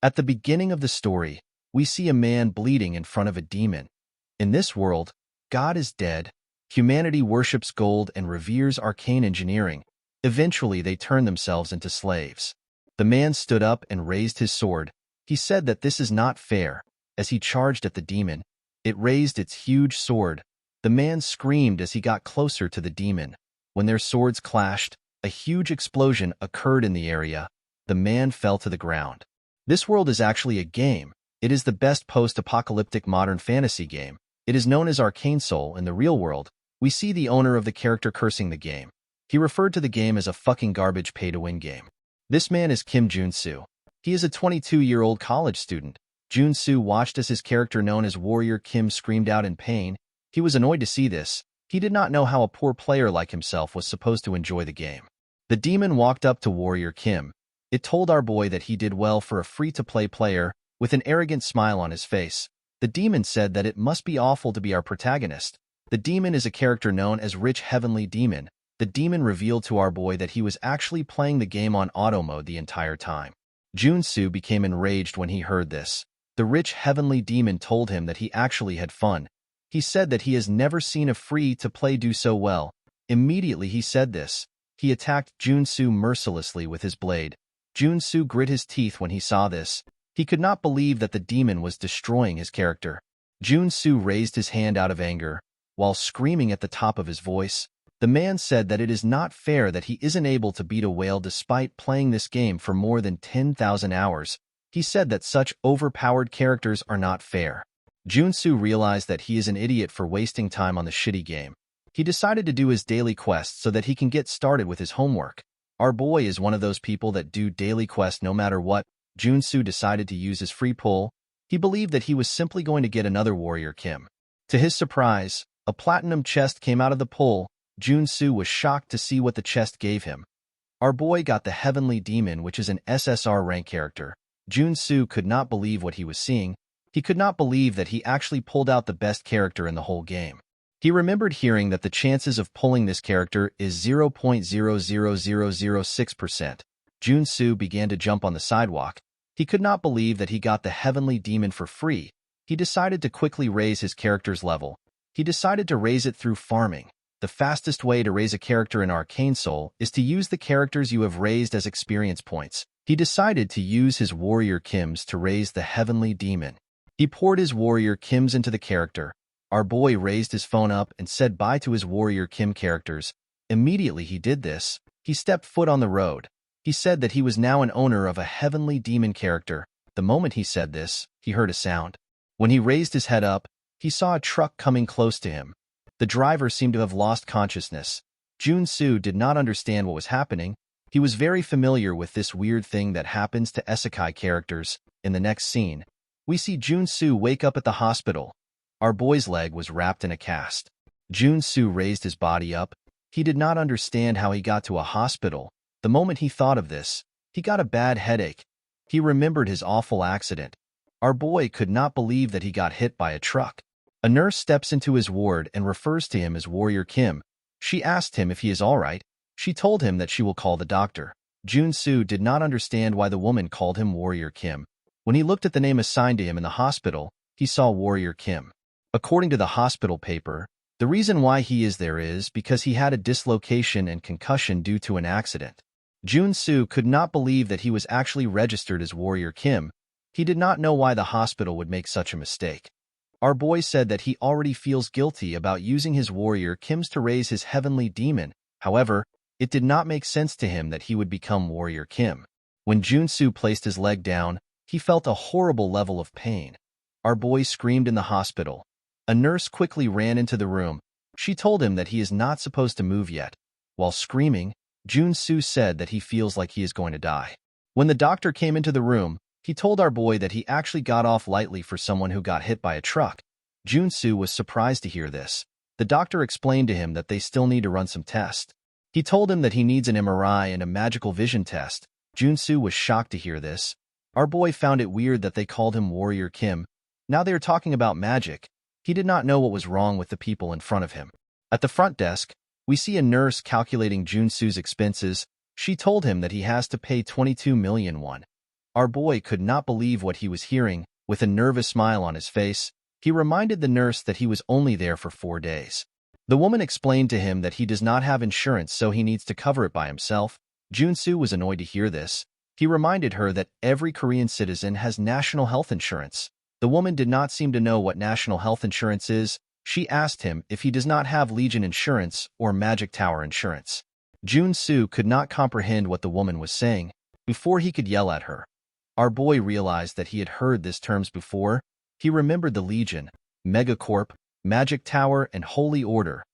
At the beginning of the story, we see a man bleeding in front of a demon. In this world, God is dead. Humanity worships gold and reveres arcane engineering. Eventually, they turn themselves into slaves. The man stood up and raised his sword. He said that this is not fair. As he charged at the demon, it raised its huge sword. The man screamed as he got closer to the demon. When their swords clashed, a huge explosion occurred in the area. The man fell to the ground. This world is actually a game. It is the best post-apocalyptic modern fantasy game. It is known as Arcane Soul. In the real world, we see the owner of the character cursing the game. He referred to the game as a fucking garbage pay-to-win game. This man is Kim Jun-soo. He is a 22-year-old college student. Jun-soo watched as his character known as Warrior Kim screamed out in pain. He was annoyed to see this. He did not know how a poor player like himself was supposed to enjoy the game. The demon walked up to Warrior Kim. It told our boy that he did well for a free-to-play player. With an arrogant smile on his face, the demon said that it must be awful to be our protagonist. The demon is a character known as Rich Heavenly Demon. The demon revealed to our boy that he was actually playing the game on auto mode the entire time. Jun-soo became enraged when he heard this. The Rich Heavenly Demon told him that he actually had fun. He said that he has never seen a free-to-play do so well. Immediately he said this. He attacked Jun-soo mercilessly with his blade. Jun-soo grit his teeth when he saw this. He could not believe that the demon was destroying his character. Jun-soo raised his hand out of anger. While screaming at the top of his voice, the man said that it is not fair that he isn't able to beat a whale despite playing this game for more than 10,000 hours. He said that such overpowered characters are not fair. Jun-soo realized that he is an idiot for wasting time on the shitty game. He decided to do his daily quest so that he can get started with his homework. Our boy is one of those people that do daily quests no matter what. Jun-soo decided to use his free pull. He believed that he was simply going to get another Warrior Kim. To his surprise, a platinum chest came out of the pull. Jun-soo was shocked to see what the chest gave him. Our boy got the Heavenly Demon, which is an SSR rank character. Jun-soo could not believe what he was seeing. He could not believe that he actually pulled out the best character in the whole game. He remembered hearing that the chances of pulling this character is 0.00006%. Jun-soo began to jump on the sidewalk. He could not believe that he got the Heavenly Demon for free. He decided to quickly raise his character's level. He decided to raise it through farming. The fastest way to raise a character in Arcane Soul is to use the characters you have raised as experience points. He decided to use his Warrior Kims to raise the Heavenly Demon. He poured his Warrior Kims into the character. Our boy raised his phone up and said bye to his Warrior Kim characters. Immediately he did this, he stepped foot on the road. He said that he was now an owner of a Heavenly Demon character. The moment he said this, he heard a sound. When he raised his head up, he saw a truck coming close to him. The driver seemed to have lost consciousness. Jun-soo did not understand what was happening. He was very familiar with this weird thing that happens to isekai characters. In the next scene, we see Jun-soo wake up at the hospital. Our boy's leg was wrapped in a cast. Jun-soo raised his body up. He did not understand how he got to a hospital. The moment he thought of this, he got a bad headache. He remembered his awful accident. Our boy could not believe that he got hit by a truck. A nurse steps into his ward and refers to him as Warrior Kim. She asked him if he is all right. She told him that she will call the doctor. Jun-soo did not understand why the woman called him Warrior Kim. When he looked at the name assigned to him in the hospital, he saw Warrior Kim. According to the hospital paper, the reason why he is there is because he had a dislocation and concussion due to an accident. Jun-soo could not believe that he was actually registered as Warrior Kim. He did not know why the hospital would make such a mistake. Our boy said that he already feels guilty about using his Warrior Kims to raise his Heavenly Demon. However, it did not make sense to him that he would become Warrior Kim. When Jun-soo placed his leg down, he felt a horrible level of pain. Our boy screamed in the hospital. A nurse quickly ran into the room. She told him that he is not supposed to move yet. While screaming, Jun-soo said that he feels like he is going to die. When the doctor came into the room, he told our boy that he actually got off lightly for someone who got hit by a truck. Jun-soo was surprised to hear this. The doctor explained to him that they still need to run some tests. He told him that he needs an MRI and a magical vision test. Jun-soo was shocked to hear this. Our boy found it weird that they called him Warrior Kim. Now they are talking about magic. He did not know what was wrong with the people in front of him. At the front desk, we see a nurse calculating Jun-soo's expenses. She told him that he has to pay 22 million won. Our boy could not believe what he was hearing. With a nervous smile on his face, he reminded the nurse that he was only there for 4 days. The woman explained to him that he does not have insurance, so he needs to cover it by himself. Junsu was annoyed to hear this. He reminded her that every Korean citizen has national health insurance. The woman did not seem to know what national health insurance is. She asked him if he does not have Legion insurance or Magic Tower insurance. Junsu could not comprehend what the woman was saying. Before he could yell at her, our boy realized that he had heard these terms before. He remembered the Legion, Megacorp, Magic Tower, and Holy Order.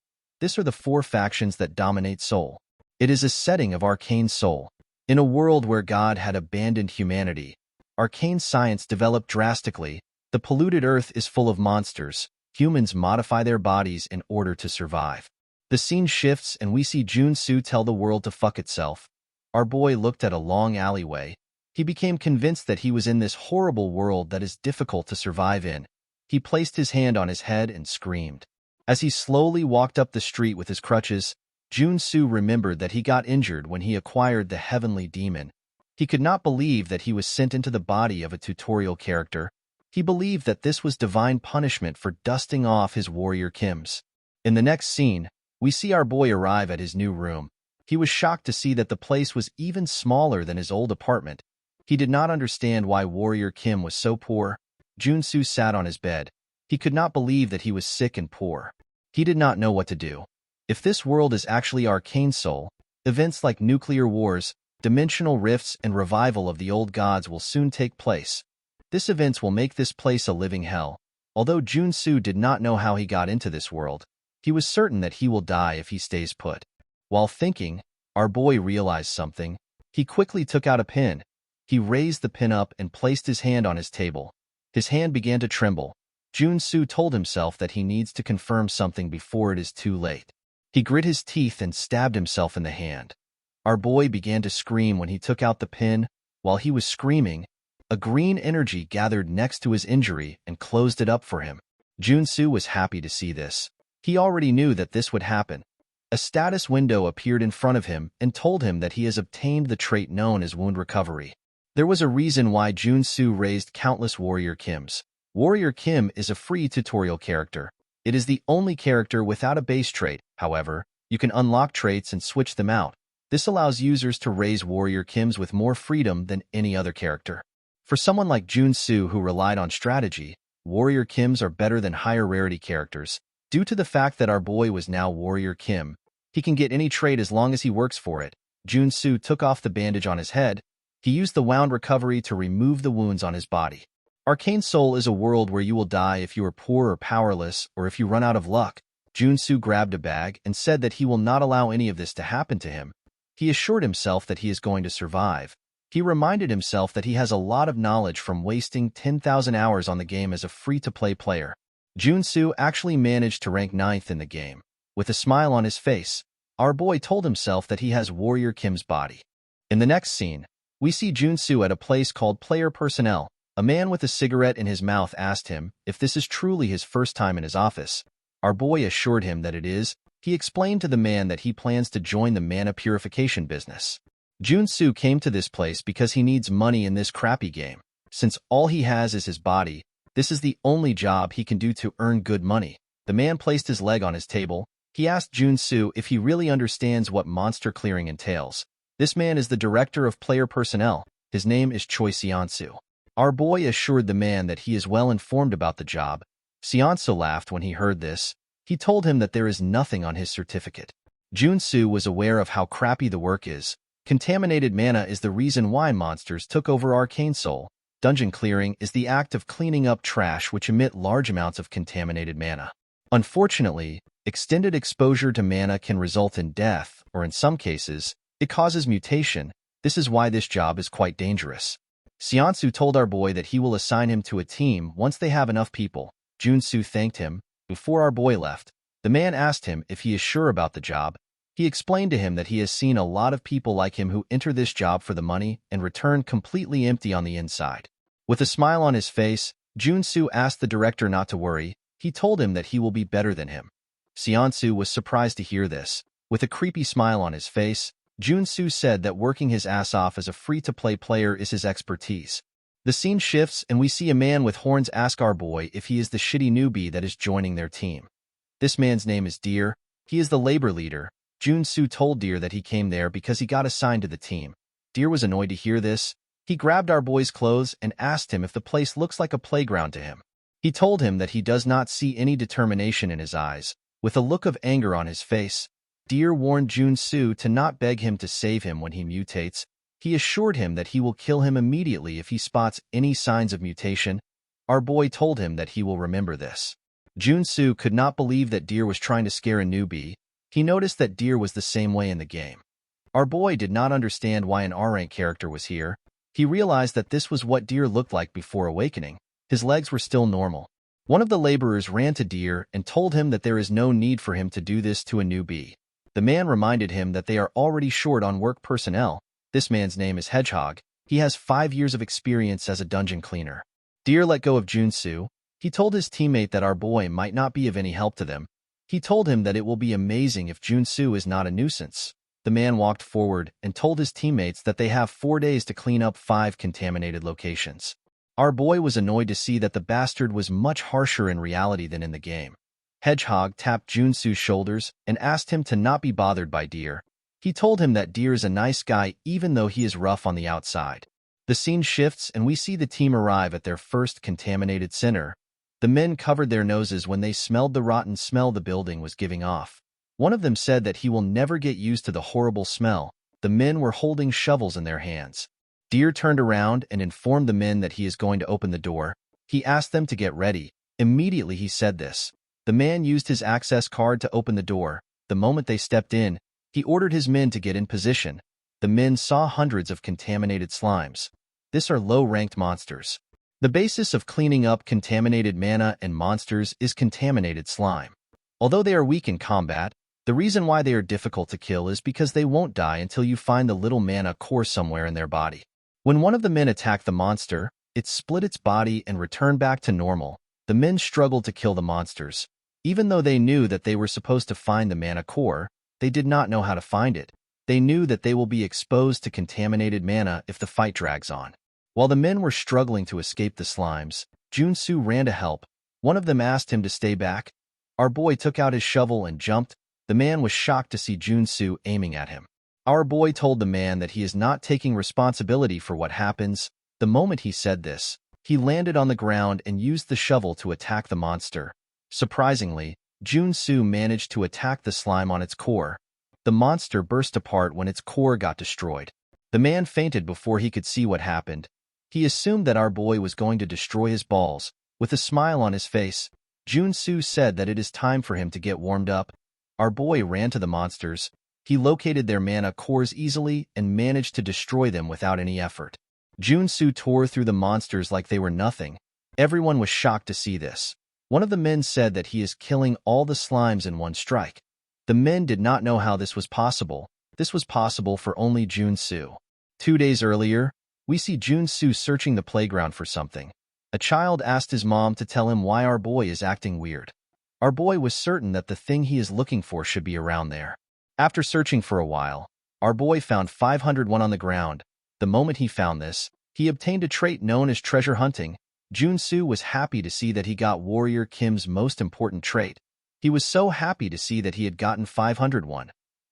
These are the 4 factions that dominate Seoul. It is a setting of arcane Seoul. In a world where God had abandoned humanity, arcane science developed drastically. The polluted earth is full of monsters. Humans modify their bodies in order to survive. The scene shifts and we see Junsu tell the world to fuck itself. Our boy looked at a long alleyway. He became convinced that he was in this horrible world that is difficult to survive in. He placed his hand on his head and screamed. As he slowly walked up the street with his crutches, Junsu remembered that he got injured when he acquired the heavenly demon. He could not believe that he was sent into the body of a tutorial character. He believed that this was divine punishment for dusting off his warrior Kims. In the next scene, we see our boy arrive at his new room. He was shocked to see that the place was even smaller than his old apartment. He did not understand why warrior Kim was so poor. Junsu sat on his bed. He could not believe that he was sick and poor. He did not know what to do. If this world is actually arcane Seoul, events like nuclear wars, dimensional rifts, and revival of the old gods will soon take place. This events will make this place a living hell. Although Junsu did not know how he got into this world, he was certain that he will die if he stays put. While thinking, our boy realized something. He quickly took out a pin. He raised the pin up and placed his hand on his table. His hand began to tremble. Junsu told himself that he needs to confirm something before it is too late. He grit his teeth and stabbed himself in the hand. Our boy began to scream when he took out the pin. While he was screaming, a green energy gathered next to his injury and closed it up for him. Junsu was happy to see this. He already knew that this would happen. A status window appeared in front of him and told him that he has obtained the trait known as wound recovery. There was a reason why Junsu raised countless warrior Kims. Warrior Kim is a free tutorial character. It is the only character without a base trait. However, you can unlock traits and switch them out. This allows users to raise warrior Kims with more freedom than any other character. For someone like Junsu who relied on strategy, warrior Kims are better than higher rarity characters. Due to the fact that our boy was now warrior Kim, he can get any trait as long as he works for it. Junsu took off the bandage on his head. He used the wound recovery to remove the wounds on his body. Arcane Seoul is a world where you will die if you are poor or powerless, or if you run out of luck. Junsu grabbed a bag and said that he will not allow any of this to happen to him. He assured himself that he is going to survive. He reminded himself that he has a lot of knowledge from wasting 10,000 hours on the game as a free-to-play player. Junsu actually managed to rank 9th in the game. With a smile on his face, our boy told himself that he has Warrior Kim's body. In the next scene, we see Junsu at a place called Player Personnel. A man with a cigarette in his mouth asked him if this is truly his first time in his office. Our boy assured him that it is. He explained to the man that he plans to join the mana purification business. Junsu came to this place because he needs money in this crappy game. Since all he has is his body, this is the only job he can do to earn good money. The man placed his leg on his table. He asked Junsu if he really understands what monster clearing entails. This man is the director of player personnel. His name is Choi Seonsu. Our boy assured the man that he is well informed about the job. Seonsu laughed when he heard this. He told him that there is nothing on his certificate. Junsu was aware of how crappy the work is. Contaminated mana is the reason why monsters took over Arcane Seoul. Dungeon clearing is the act of cleaning up trash which emit large amounts of contaminated mana. Unfortunately, extended exposure to mana can result in death, or in some cases, it causes mutation. This is why this job is quite dangerous. Seonsu told our boy that he will assign him to a team once they have enough people. Junsu thanked him. Before our boy left, the man asked him if he is sure about the job. He explained to him that he has seen a lot of people like him who enter this job for the money and return completely empty on the inside. With a smile on his face, Junsu asked the director not to worry. He told him that he will be better than him. Seonsu was surprised to hear this. With a creepy smile on his face, Jun-soo said that working his ass off as a free-to-play player is his expertise. The scene shifts and we see a man with horns ask our boy if he is the shitty newbie that is joining their team. This man's name is Deer. He is the labor leader. Jun-soo told Deer that he came there because he got assigned to the team. Deer was annoyed to hear this. He grabbed our boy's clothes and asked him if the place looks like a playground to him. He told him that he does not see any determination in his eyes. With a look of anger on his face, Deer warned Jun-soo to not beg him to save him when he mutates. He assured him that he will kill him immediately if he spots any signs of mutation. Our boy told him that he will remember this. Jun-soo could not believe that Deer was trying to scare a newbie. He noticed that Deer was the same way in the game. Our boy did not understand why an R-rank character was here. He realized that this was what Deer looked like before awakening. His legs were still normal. One of the laborers ran to Deer and told him that there is no need for him to do this to a newbie. The man reminded him that they are already short on work personnel. This man's name is Hedgehog. He has 5 years of experience as a dungeon cleaner. Deer let go of Jun-soo. He told his teammate that our boy might not be of any help to them. He told him that it will be amazing if Jun-soo is not a nuisance. The man walked forward and told his teammates that they have 4 days to clean up 5 contaminated locations. Our boy was annoyed to see that the bastard was much harsher in reality than in the game. Hedgehog tapped Jun-soo's shoulders and asked him to not be bothered by Deer. He told him that Deer is a nice guy even though he is rough on the outside. The scene shifts and we see the team arrive at their first contaminated center. The men covered their noses when they smelled the rotten smell the building was giving off. One of them said that he will never get used to the horrible smell. The men were holding shovels in their hands. Deer turned around and informed the men that he is going to open the door. He asked them to get ready. Immediately he said this. The man used his access card to open the door. The moment they stepped in, he ordered his men to get in position. The men saw hundreds of contaminated slimes. These are low-ranked monsters. The basis of cleaning up contaminated mana and monsters is contaminated slime. Although they are weak in combat, the reason why they are difficult to kill is because they won't die until you find the little mana core somewhere in their body. When one of the men attacked the monster, it split its body and returned back to normal. The men struggled to kill the monsters. Even though they knew that they were supposed to find the mana core, they did not know how to find it. They knew that they will be exposed to contaminated mana if the fight drags on. While the men were struggling to escape the slimes, Jun-soo ran to help. One of them asked him to stay back. Our boy took out his shovel and jumped. The man was shocked to see Jun-soo aiming at him. Our boy told the man that he is not taking responsibility for what happens. The moment he said this, he landed on the ground and used the shovel to attack the monster. Surprisingly, Jun-soo managed to attack the slime on its core. The monster burst apart when its core got destroyed. The man fainted before he could see what happened. He assumed that our boy was going to destroy his balls. With a smile on his face, Jun-soo said that it is time for him to get warmed up. Our boy ran to the monsters. He located their mana cores easily and managed to destroy them without any effort. Jun-soo tore through the monsters like they were nothing. Everyone was shocked to see this. One of the men said that he is killing all the slimes in one strike. The men did not know how this was possible. This was possible for only Jun-soo. 2 days earlier, we see Jun-soo searching the playground for something. A child asked his mom to tell him why our boy is acting weird. Our boy was certain that the thing he is looking for should be around there. After searching for a while, our boy found 501 on the ground. The moment he found this, he obtained a trait known as treasure hunting. Jun-soo was happy to see that he got Warrior Kim's most important trait. He was so happy to see that he had gotten 501.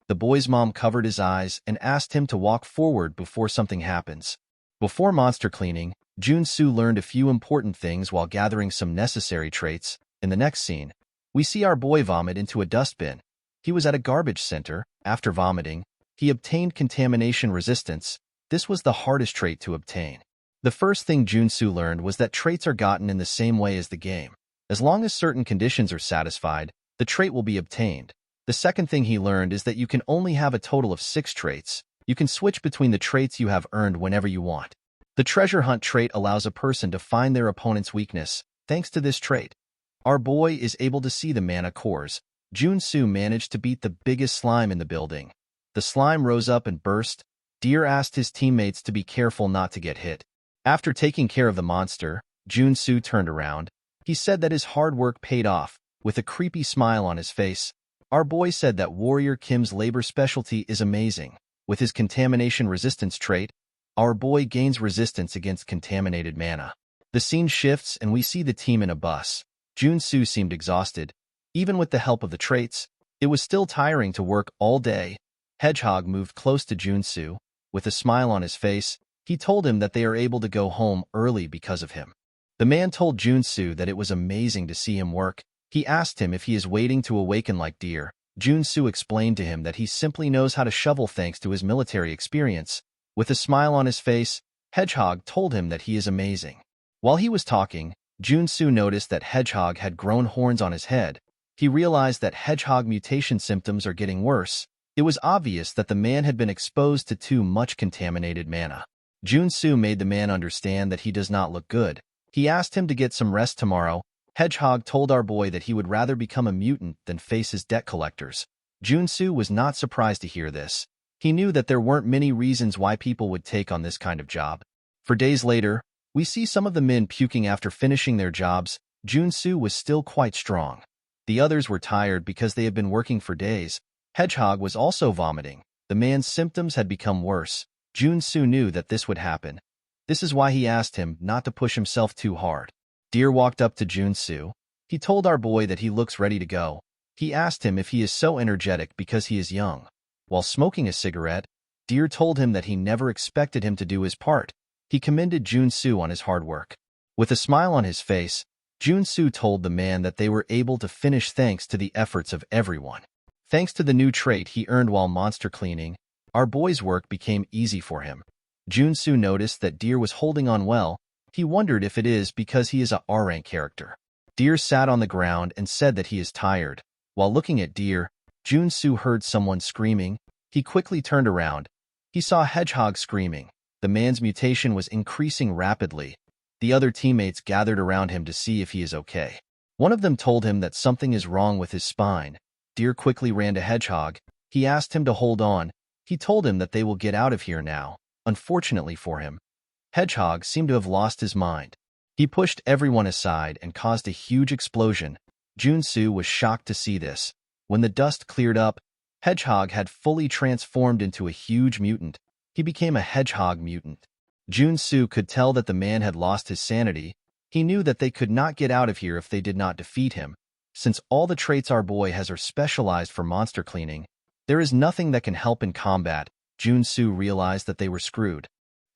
The boy's mom covered his eyes and asked him to walk forward before something happens. Before monster cleaning, Jun-soo learned a few important things while gathering some necessary traits. In the next scene, we see our boy vomit into a dustbin. He was at a garbage center. After vomiting, he obtained contamination resistance. This was the hardest trait to obtain. The first thing Jun-soo learned was that traits are gotten in the same way as the game. As long as certain conditions are satisfied, the trait will be obtained. The second thing he learned is that you can only have a total of 6 traits. You can switch between the traits you have earned whenever you want. The treasure hunt trait allows a person to find their opponent's weakness. Thanks to this trait, our boy is able to see the mana cores. Jun-soo managed to beat the biggest slime in the building. The slime rose up and burst. Deer asked his teammates to be careful not to get hit. After taking care of the monster, Jun-soo turned around. He said that his hard work paid off. With a creepy smile on his face, our boy said that Warrior Kim's labor specialty is amazing. With his contamination resistance trait, our boy gains resistance against contaminated mana. The scene shifts and we see the team in a bus. Jun-soo seemed exhausted. Even with the help of the traits, it was still tiring to work all day. Hedgehog moved close to Jun-soo. With a smile on his face, he told him that they are able to go home early because of him. The man told Jun-soo that it was amazing to see him work. He asked him if he is waiting to awaken like deer. Jun-soo explained to him that he simply knows how to shovel thanks to his military experience. With a smile on his face, Hedgehog told him that he is amazing. While he was talking, Jun-soo noticed that Hedgehog had grown horns on his head. He realized that Hedgehog mutation symptoms are getting worse. It was obvious that the man had been exposed to too much contaminated mana. Jun-soo made the man understand that he does not look good. He asked him to get some rest tomorrow. Hedgehog told our boy that he would rather become a mutant than face his debt collectors. Jun-soo was not surprised to hear this. He knew that there weren't many reasons why people would take on this kind of job. For days later, we see some of the men puking after finishing their jobs. Jun-soo was still quite strong. The others were tired because they had been working for days. Hedgehog was also vomiting. The man's symptoms had become worse. Jun-soo knew that this would happen. This is why he asked him not to push himself too hard. Deer walked up to Jun-soo. He told our boy that he looks ready to go. He asked him if he is so energetic because he is young. While smoking a cigarette, Deer told him that he never expected him to do his part. He commended Jun-soo on his hard work. With a smile on his face, Jun-soo told the man that they were able to finish thanks to the efforts of everyone. Thanks to the new trait he earned while monster cleaning, our boy's work became easy for him. Jun-soo noticed that Deer was holding on well. He wondered if it is because he is a R-rank character. Deer sat on the ground and said that he is tired. While looking at Deer, Jun-soo heard someone screaming. He quickly turned around. He saw Hedgehog screaming. The man's mutation was increasing rapidly. The other teammates gathered around him to see if he is okay. One of them told him that something is wrong with his spine. Deer quickly ran to Hedgehog. He asked him to hold on. He told him that they will get out of here now. Unfortunately for him, Hedgehog seemed to have lost his mind. He pushed everyone aside and caused a huge explosion. Jun-soo was shocked to see this. When the dust cleared up, Hedgehog had fully transformed into a huge mutant. He became a hedgehog mutant. Jun-soo could tell that the man had lost his sanity. He knew that they could not get out of here if they did not defeat him. Since all the traits our boy has are specialized for monster cleaning, there is nothing that can help in combat. Jun-soo realized that they were screwed.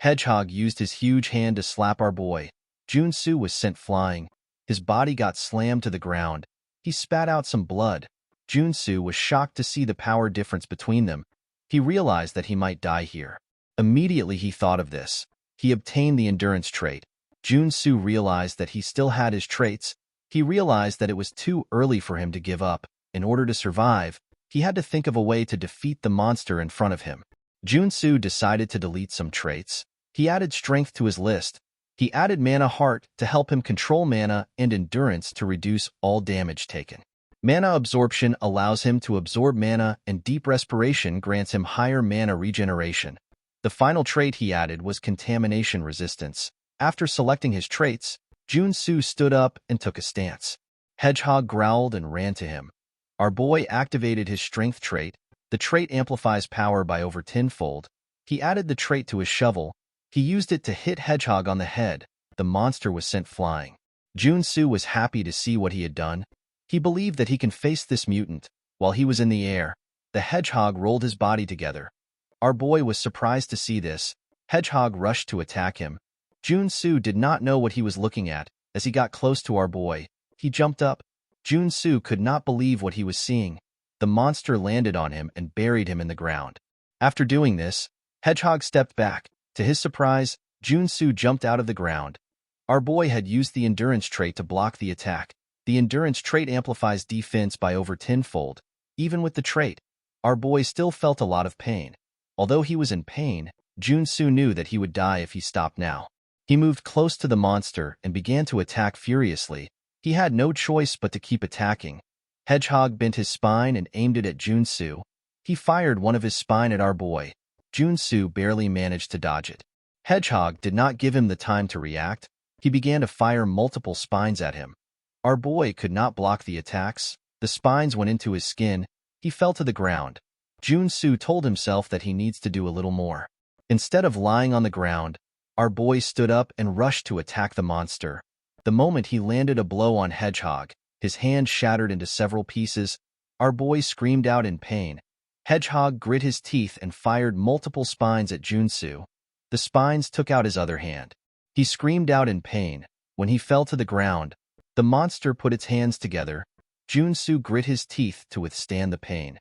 Hedgehog used his huge hand to slap our boy. Jun-soo was sent flying. His body got slammed to the ground. He spat out some blood. Jun-soo was shocked to see the power difference between them. He realized that he might die here. Immediately he thought of this. He obtained the endurance trait. Jun-soo realized that he still had his traits. He realized that it was too early for him to give up. In order to survive, he had to think of a way to defeat the monster in front of him. Jun-soo decided to delete some traits. He added strength to his list. He added mana heart to help him control mana and endurance to reduce all damage taken. Mana absorption allows him to absorb mana, and deep respiration grants him higher mana regeneration. The final trait he added was contamination resistance. After selecting his traits, Jun-soo stood up and took a stance. Hedgehog growled and ran to him. Our boy activated his strength trait. The trait amplifies power by over 10-fold. He added the trait to his shovel. He used it to hit Hedgehog on the head. The monster was sent flying. Jun-soo was happy to see what he had done. He believed that he can face this mutant. While he was in the air, the Hedgehog rolled his body together. Our boy was surprised to see this. Hedgehog rushed to attack him. Jun-soo did not know what he was looking at. As he got close to our boy, he jumped up. Jun-soo could not believe what he was seeing. The monster landed on him and buried him in the ground. After doing this, Hedgehog stepped back. To his surprise, Jun-soo jumped out of the ground. Our boy had used the endurance trait to block the attack. The endurance trait amplifies defense by over 10-fold. Even with the trait, our boy still felt a lot of pain. Although he was in pain, Jun-soo knew that he would die if he stopped now. He moved close to the monster and began to attack furiously. He had no choice but to keep attacking. Hedgehog bent his spine and aimed it at Jun-soo. He fired one of his spine at our boy. Jun-soo barely managed to dodge it. Hedgehog did not give him the time to react. He began to fire multiple spines at him. Our boy could not block the attacks. The spines went into his skin. He fell to the ground. Junsu told himself that he needs to do a little more. Instead of lying on the ground, our boy stood up and rushed to attack the monster. The moment he landed a blow on Hedgehog, his hand shattered into several pieces. Our boy screamed out in pain. Hedgehog grit his teeth and fired multiple spines at Junsu. The spines took out his other hand. He screamed out in pain. When he fell to the ground, the monster put its hands together. Junsu grit his teeth to withstand the pain.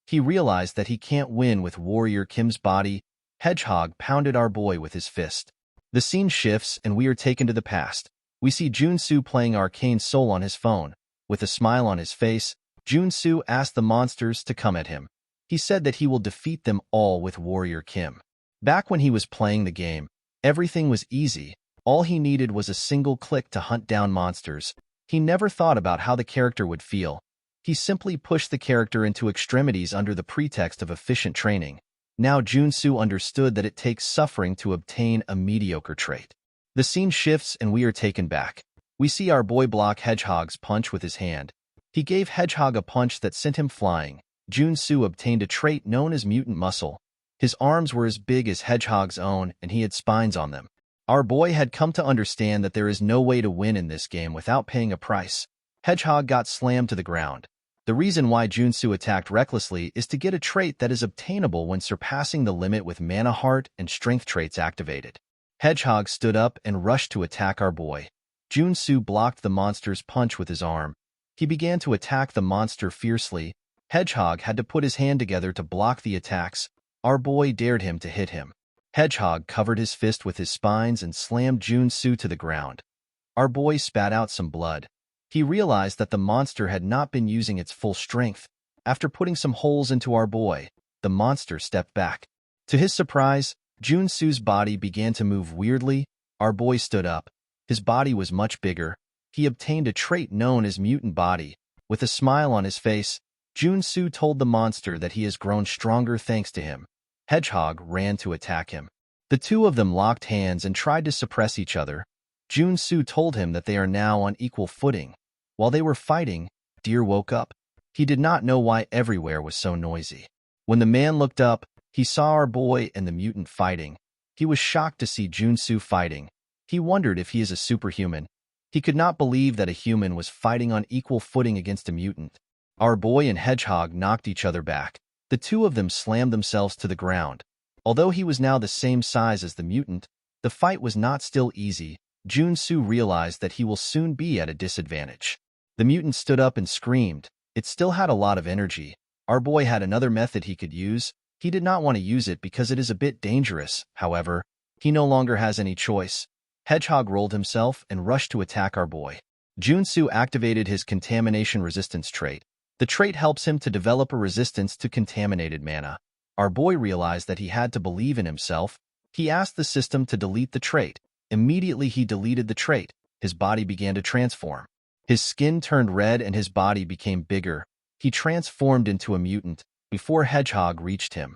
He realized that he can't win with Warrior Kim's body. Hedgehog pounded our boy with his fist. The scene shifts and we are taken to the past. We see Junsu playing Arcane Soul on his phone. With a smile on his face, Junsu asked the monsters to come at him. He said that he will defeat them all with Warrior Kim. Back when he was playing the game, everything was easy. All he needed was a single click to hunt down monsters. He never thought about how the character would feel. He simply pushed the character into extremities under the pretext of efficient training. Now Junsu understood that it takes suffering to obtain a mediocre trait. The scene shifts and we are taken back. We see our boy block Hedgehog's punch with his hand. He gave Hedgehog a punch that sent him flying. Junsu obtained a trait known as Mutant Muscle. His arms were as big as Hedgehog's own and he had spines on them. Our boy had come to understand that there is no way to win in this game without paying a price. Hedgehog got slammed to the ground. The reason why Junsu attacked recklessly is to get a trait that is obtainable when surpassing the limit with Mana Heart and Strength traits activated. Hedgehog stood up and rushed to attack our boy. Junsu blocked the monster's punch with his arm. He began to attack the monster fiercely. Hedgehog had to put his hand together to block the attacks. Our boy dared him to hit him. Hedgehog covered his fist with his spines and slammed Junsu to the ground. Our boy spat out some blood. He realized that the monster had not been using its full strength. After putting some holes into our boy, the monster stepped back. To his surprise, Junsu's body began to move weirdly. Our boy stood up. His body was much bigger. He obtained a trait known as Mutant Body. With a smile on his face, Junsu told the monster that he has grown stronger thanks to him. Hedgehog ran to attack him. The two of them locked hands and tried to suppress each other. Junsu told him that they are now on equal footing. While they were fighting, Deer woke up. He did not know why everywhere was so noisy. When the man looked up, he saw our boy and the mutant fighting. He was shocked to see Junsu fighting. He wondered if he is a superhuman. He could not believe that a human was fighting on equal footing against a mutant. Our boy and Hedgehog knocked each other back. The two of them slammed themselves to the ground. Although he was now the same size as the mutant, the fight was not still easy. Junsu realized that he will soon be at a disadvantage. The mutant stood up and screamed. It still had a lot of energy. Our boy had another method he could use. He did not want to use it because it is a bit dangerous. However, he no longer has any choice. Hedgehog rolled himself and rushed to attack our boy. Junsu activated his contamination resistance trait. The trait helps him to develop a resistance to contaminated mana. Our boy realized that he had to believe in himself. He asked the system to delete the trait. Immediately he deleted the trait. His body began to transform. His skin turned red and his body became bigger. He transformed into a mutant before Hedgehog reached him.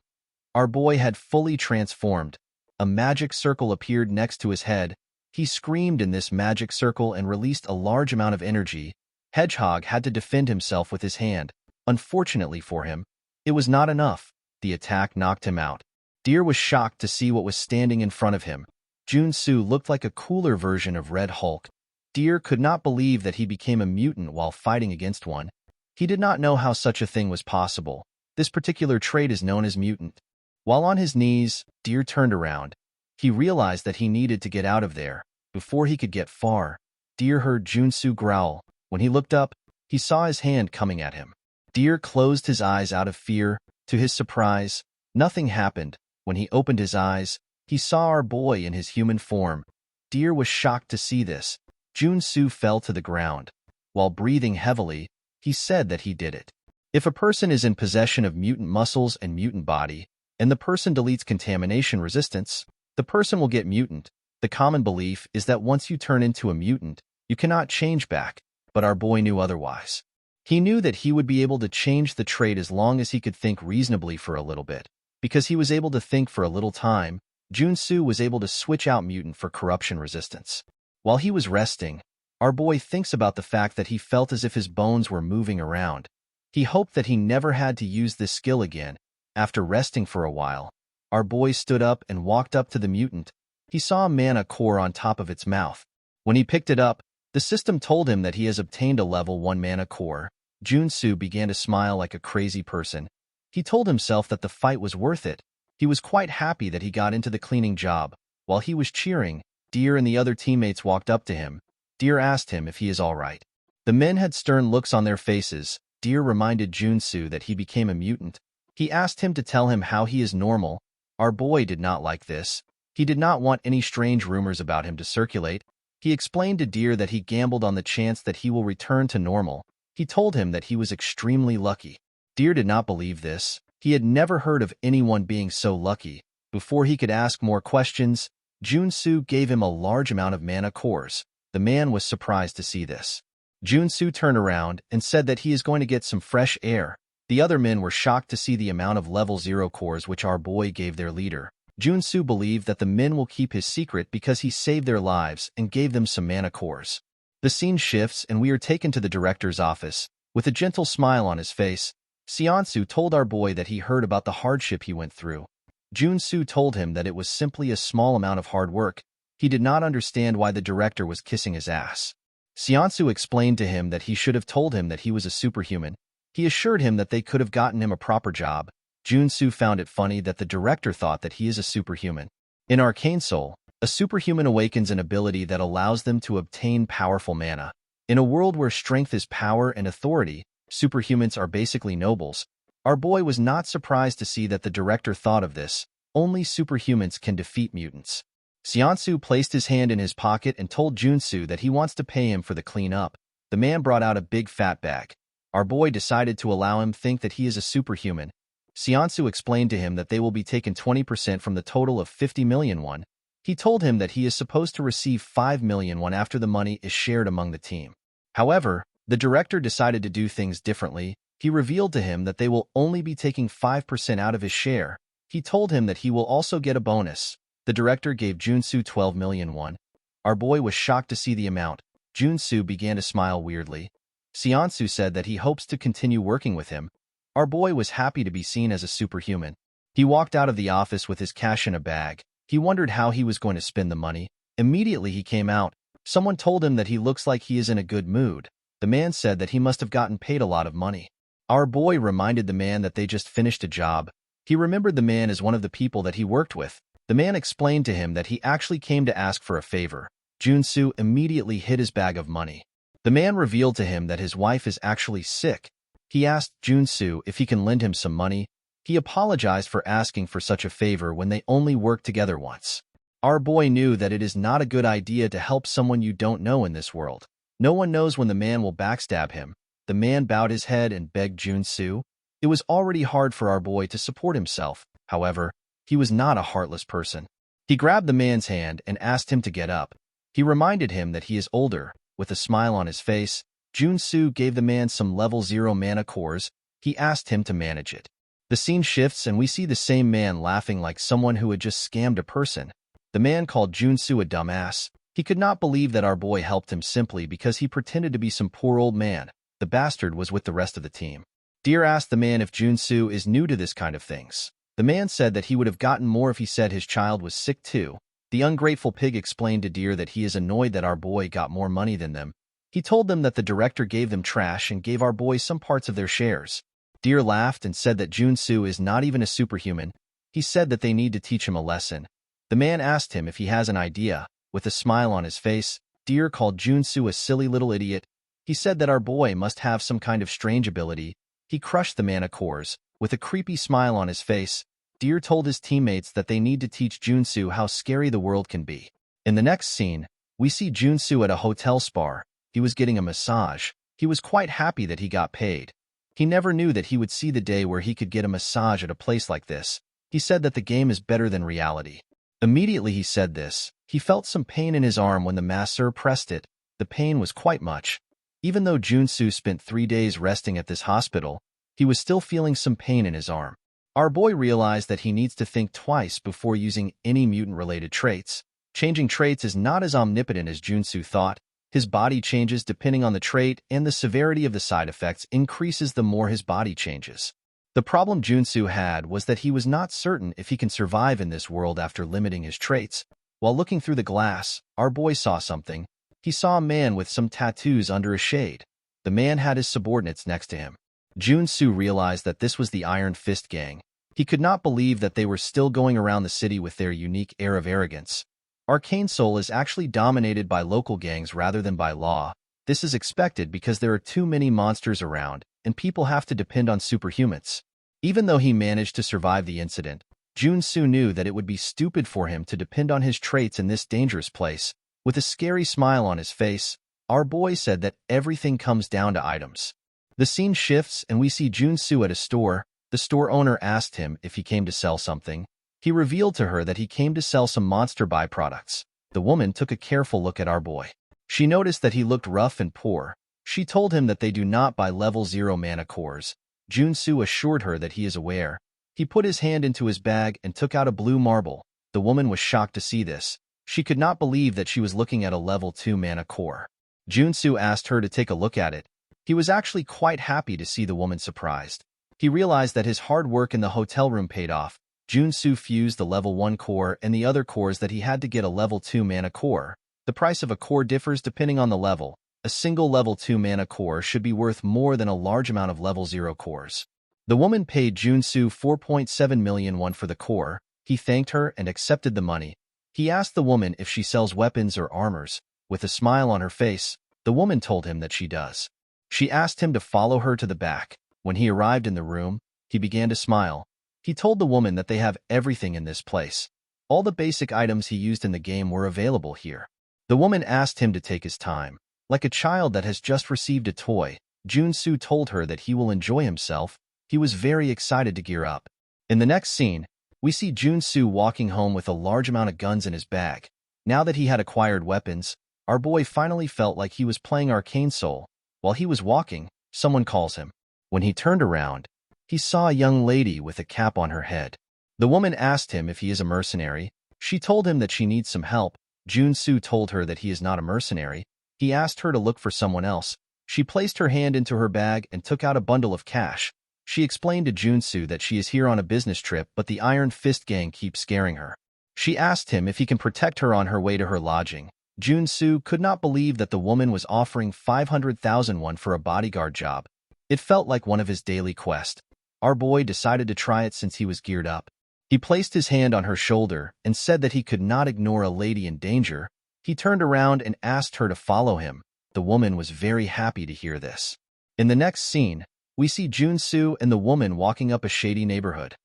Our boy had fully transformed. A magic circle appeared next to his head. He screamed in this magic circle and released a large amount of energy. Hedgehog had to defend himself with his hand. Unfortunately for him, it was not enough. The attack knocked him out. Deer was shocked to see what was standing in front of him. Junsu looked like a cooler version of Red Hulk. Deer could not believe that he became a mutant while fighting against one. He did not know how such a thing was possible. This particular trait is known as mutant. While on his knees, Deer turned around. He realized that he needed to get out of there. Before he could get far, Deer heard Junsu growl. When he looked up, he saw his hand coming at him. Deer closed his eyes out of fear. To his surprise, nothing happened. When he opened his eyes, he saw our boy in his human form. Deer was shocked to see this. Junsu fell to the ground. While breathing heavily, he said that he did it. If a person is in possession of mutant muscles and mutant body, and the person deletes contamination resistance, the person will get mutant. The common belief is that once you turn into a mutant, you cannot change back, but our boy knew otherwise. He knew that he would be able to change the trait as long as he could think reasonably for a little bit. Because he was able to think for a little time, Junsu was able to switch out mutant for corruption resistance. While he was resting, our boy thinks about the fact that he felt as if his bones were moving around. He hoped that he never had to use this skill again. After resting for a while, our boy stood up and walked up to the mutant. He saw a mana core on top of its mouth. When he picked it up, the system told him that he has obtained a level 1 mana core. Junsu began to smile like a crazy person. He told himself that the fight was worth it. He was quite happy that he got into the cleaning job. While he was cheering, Deer and the other teammates walked up to him. Deer asked him if he is all right. The men had stern looks on their faces. Deer reminded Junsu that he became a mutant. He asked him to tell him how he is normal. Our boy did not like this. He did not want any strange rumors about him to circulate. He explained to Deer that he gambled on the chance that he will return to normal. He told him that he was extremely lucky. Deer did not believe this. He had never heard of anyone being so lucky. Before he could ask more questions, Junsu gave him a large amount of mana cores. The man was surprised to see this. Junsu turned around and said that he is going to get some fresh air. The other men were shocked to see the amount of level 0 cores which our boy gave their leader. Junsu believed that the men will keep his secret because he saved their lives and gave them some mana cores. The scene shifts and we are taken to the director's office. With a gentle smile on his face, Seonsu told our boy that he heard about the hardship he went through. Junsu told him that it was simply a small amount of hard work. He did not understand why the director was kissing his ass. Seonsu explained to him that he should have told him that he was a superhuman. He assured him that they could have gotten him a proper job. Junsu found it funny that the director thought that he is a superhuman. In Arcane Soul, a superhuman awakens an ability that allows them to obtain powerful mana. In a world where strength is power and authority, superhumans are basically nobles. Our boy was not surprised to see that the director thought of this. Only superhumans can defeat mutants. Seonsu placed his hand in his pocket and told Junsu that he wants to pay him for the cleanup. The man brought out a big fat bag. Our boy decided to allow him think that he is a superhuman. Seonsu explained to him that they will be taken 20% from the total of 50 million won. He told him that he is supposed to receive 5 million won after the money is shared among the team. However, the director decided to do things differently. He revealed to him that they will only be taking 5% out of his share. He told him that he will also get a bonus. The director gave Junsu 12 million won. Our boy was shocked to see the amount. Junsu began to smile weirdly. Seonsu said that he hopes to continue working with him. Our boy was happy to be seen as a superhuman. He walked out of the office with his cash in a bag. He wondered how he was going to spend the money. Immediately he came out. Someone told him that he looks like he is in a good mood. The man said that he must have gotten paid a lot of money. Our boy reminded the man that they just finished a job. He remembered the man as one of the people that he worked with. The man explained to him that he actually came to ask for a favor. Junsu immediately hid his bag of money. The man revealed to him that his wife is actually sick. He asked Junsu if he can lend him some money. He apologized for asking for such a favor when they only worked together once. Our boy knew that it is not a good idea to help someone you don't know in this world. No one knows when the man will backstab him. The man bowed his head and begged Junsu. It was already hard for our boy to support himself. However, he was not a heartless person. He grabbed the man's hand and asked him to get up. He reminded him that he is older. With a smile on his face, Junsu gave the man some level 0 mana cores. He asked him to manage it. The scene shifts and we see the same man laughing like someone who had just scammed a person. The man called Junsu a dumbass. He could not believe that our boy helped him simply because he pretended to be some poor old man. The bastard was with the rest of the team. Deer asked the man if Junsu is new to this kind of things. The man said that he would have gotten more if he said his child was sick too. The ungrateful pig explained to Deer that he is annoyed that our boy got more money than them. He told them that the director gave them trash and gave our boy some parts of their shares. Deer laughed and said that Junsu is not even a superhuman. He said that they need to teach him a lesson. The man asked him if he has an idea. With a smile on his face, Deer called Junsu a silly little idiot. He said that our boy must have some kind of strange ability. He crushed the mana cores. With a creepy smile on his face, Deer told his teammates that they need to teach Junsu how scary the world can be. In the next scene, we see Junsu at a hotel spa. He was getting a massage. He was quite happy that he got paid. He never knew that he would see the day where he could get a massage at a place like this. He said that the game is better than reality. Immediately he said this, he felt some pain in his arm when the masseur pressed it. The pain was quite much. Even though Junsu spent 3 days resting at this hospital, he was still feeling some pain in his arm. Our boy realized that he needs to think twice before using any mutant-related traits. Changing traits is not as omnipotent as Junsu thought. His body changes depending on the trait, and the severity of the side effects increases the more his body changes. The problem Junsu had was that he was not certain if he can survive in this world after limiting his traits. While looking through the glass, our boy saw something. He saw a man with some tattoos under a shade. The man had his subordinates next to him. Junsu realized that this was the Iron Fist gang. He could not believe that they were still going around the city with their unique air of arrogance. Arcane Soul is actually dominated by local gangs rather than by law. This is expected because there are too many monsters around, and people have to depend on superhumans. Even though he managed to survive the incident, Junsu knew that it would be stupid for him to depend on his traits in this dangerous place. With a scary smile on his face, our boy said that everything comes down to items. The scene shifts and we see Junsu at a store. The store owner asked him if he came to sell something. He revealed to her that he came to sell some monster byproducts. The woman took a careful look at our boy. She noticed that he looked rough and poor. She told him that they do not buy level 0 mana cores. Junsu assured her that he is aware. He put his hand into his bag and took out a blue marble. The woman was shocked to see this. She could not believe that she was looking at a level 2 mana core. Junsu asked her to take a look at it. He was actually quite happy to see the woman surprised. He realized that his hard work in the hotel room paid off. Junsu fused the level 1 core and the other cores that he had to get a level 2 mana core. The price of a core differs depending on the level. A single level 2 mana core should be worth more than a large amount of level 0 cores. The woman paid Junsu 4.7 million won for the core. He thanked her and accepted the money. He asked the woman if she sells weapons or armors. With a smile on her face, the woman told him that she does. She asked him to follow her to the back. When he arrived in the room, he began to smile. He told the woman that they have everything in this place. All the basic items he used in the game were available here. The woman asked him to take his time. Like a child that has just received a toy, Junsu told her that he will enjoy himself. He was very excited to gear up. In the next scene, we see Junsu walking home with a large amount of guns in his bag. Now that he had acquired weapons, our boy finally felt like he was playing Arcane Soul. While he was walking, someone calls him. When he turned around, he saw a young lady with a cap on her head. The woman asked him if he is a mercenary. She told him that she needs some help. Junsu told her that he is not a mercenary. He asked her to look for someone else. She placed her hand into her bag and took out a bundle of cash. She explained to Junsu that she is here on a business trip, but the Iron Fist gang keeps scaring her. She asked him if he can protect her on her way to her lodging. Junsu could not believe that the woman was offering 500,000 won for a bodyguard job. It felt like one of his daily quests. Our boy decided to try it since he was geared up. He placed his hand on her shoulder and said that he could not ignore a lady in danger. He turned around and asked her to follow him. The woman was very happy to hear this. In the next scene, we see Junsu and the woman walking up a shady neighborhood.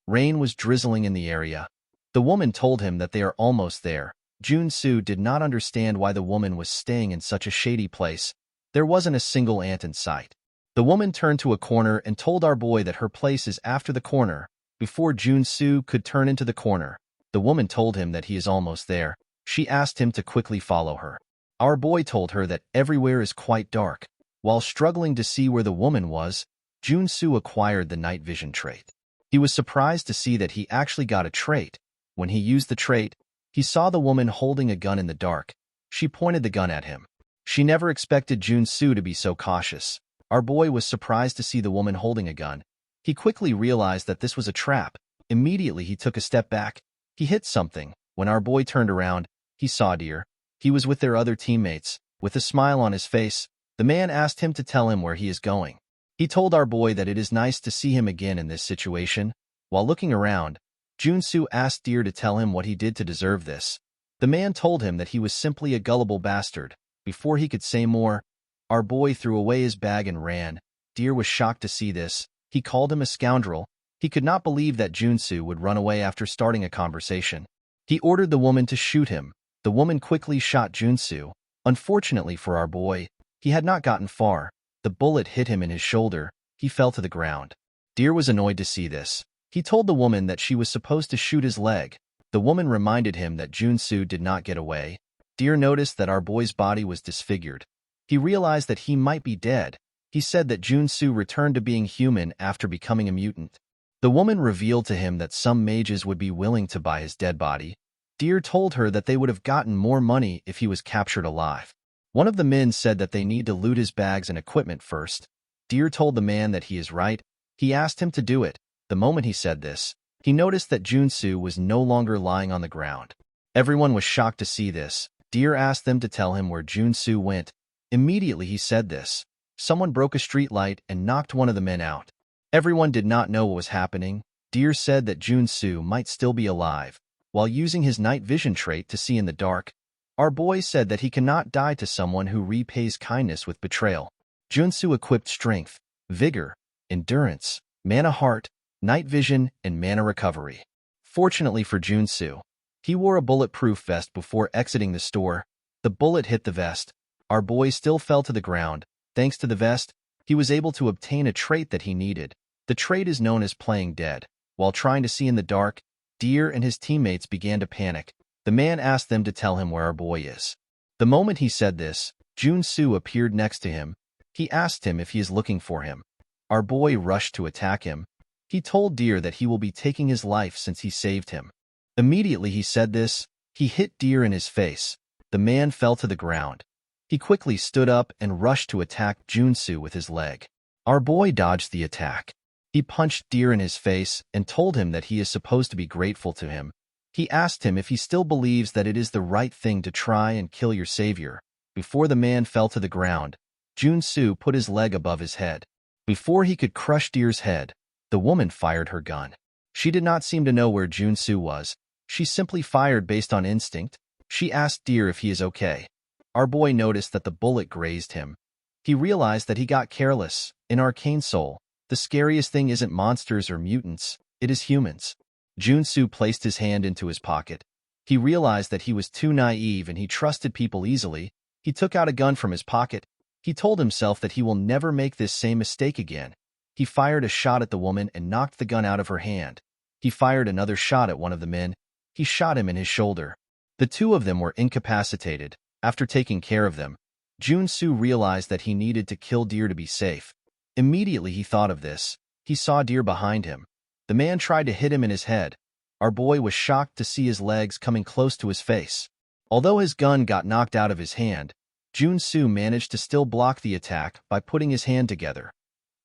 Rain was drizzling in the area. The woman told him that they are almost there. Junsu did not understand why the woman was staying in such a shady place. There wasn't a single ant in sight. The woman turned to a corner and told our boy that her place is after the corner. Before Junsu could turn into the corner, the woman told him that he is almost there. She asked him to quickly follow her. Our boy told her that everywhere is quite dark. While struggling to see where the woman was, Junsu acquired the night vision trait. He was surprised to see that he actually got a trait. When he used the trait, he saw the woman holding a gun in the dark. She pointed the gun at him. She never expected Junsu to be so cautious. Our boy was surprised to see the woman holding a gun. He quickly realized that this was a trap. Immediately he took a step back. He hit something. When our boy turned around, he saw Deer. He was with their other teammates. With a smile on his face, the man asked him to tell him where he is going. He told our boy that it is nice to see him again in this situation. While looking around, Junsu asked Deer to tell him what he did to deserve this. The man told him that he was simply a gullible bastard. Before he could say more, our boy threw away his bag and ran. Deer was shocked to see this. He called him a scoundrel. He could not believe that Junsu would run away after starting a conversation. He ordered the woman to shoot him. The woman quickly shot Junsu. Unfortunately for our boy, he had not gotten far. The bullet hit him in his shoulder. He fell to the ground. Deer was annoyed to see this. He told the woman that she was supposed to shoot his leg. The woman reminded him that Junsu did not get away. Deer noticed that our boy's body was disfigured. He realized that he might be dead. He said that Junsu returned to being human after becoming a mutant. The woman revealed to him that some mages would be willing to buy his dead body. Deer told her that they would have gotten more money if he was captured alive. One of the men said that they need to loot his bags and equipment first. Deer told the man that he is right. He asked him to do it. The moment he said this, he noticed that Junsu was no longer lying on the ground. Everyone was shocked to see this. Deer asked them to tell him where Junsu went. Immediately he said this. Someone broke a street light and knocked one of the men out. Everyone did not know what was happening. Deer said that Junsu might still be alive. While using his night vision trait to see in the dark, our boy said that he cannot die to someone who repays kindness with betrayal. Junsu equipped strength, vigor, endurance, mana heart, night vision, and mana recovery. Fortunately for Junsu, he wore a bulletproof vest before exiting the store. The bullet hit the vest. Our boy still fell to the ground. Thanks to the vest, he was able to obtain a trait that he needed. The trait is known as playing dead. While trying to see in the dark, Deer and his teammates began to panic. The man asked them to tell him where our boy is. The moment he said this, Junsu appeared next to him. He asked him if he is looking for him. Our boy rushed to attack him. He told Deer that he will be taking his life since he saved him. Immediately he said this, he hit Deer in his face. The man fell to the ground. He quickly stood up and rushed to attack Junsu with his leg. Our boy dodged the attack. He punched Deer in his face and told him that he is supposed to be grateful to him. He asked him if he still believes that it is the right thing to try and kill your savior. Before the man fell to the ground, Junsu put his leg above his head. Before he could crush Deer's head, the woman fired her gun. She did not seem to know where Junsu was. She simply fired based on instinct. She asked Deer if he is okay. Our boy noticed that the bullet grazed him. He realized that he got careless. In Arcane Soul, the scariest thing isn't monsters or mutants, it is humans. Junsu placed his hand into his pocket. He realized that he was too naive and he trusted people easily. He took out a gun from his pocket. He told himself that he will never make this same mistake again. He fired a shot at the woman and knocked the gun out of her hand. He fired another shot at one of the men. He shot him in his shoulder. The two of them were incapacitated. After taking care of them, Junsu realized that he needed to kill Deer to be safe. Immediately he thought of this. He saw Deer behind him. The man tried to hit him in his head. Our boy was shocked to see his legs coming close to his face. Although his gun got knocked out of his hand, Junsu managed to still block the attack by putting his hand together.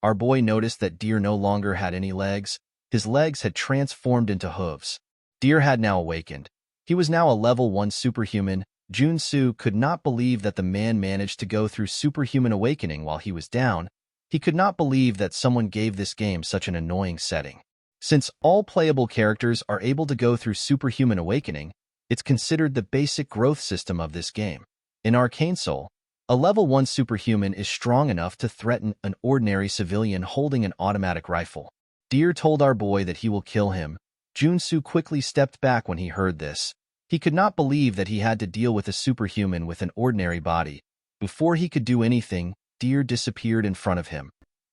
Our boy noticed that Deer no longer had any legs. His legs had transformed into hooves. Deer had now awakened. He was now a level 1 superhuman. Junsu could not believe that the man managed to go through superhuman awakening while he was down. He could not believe that someone gave this game such an annoying setting. Since all playable characters are able to go through superhuman awakening, it's considered the basic growth system of this game. In Arcane Soul, a level 1 superhuman is strong enough to threaten an ordinary civilian holding an automatic rifle. Deer told our boy that he will kill him. Junsu quickly stepped back when he heard this. He could not believe that he had to deal with a superhuman with an ordinary body. Before he could do anything, Deer disappeared in front of him.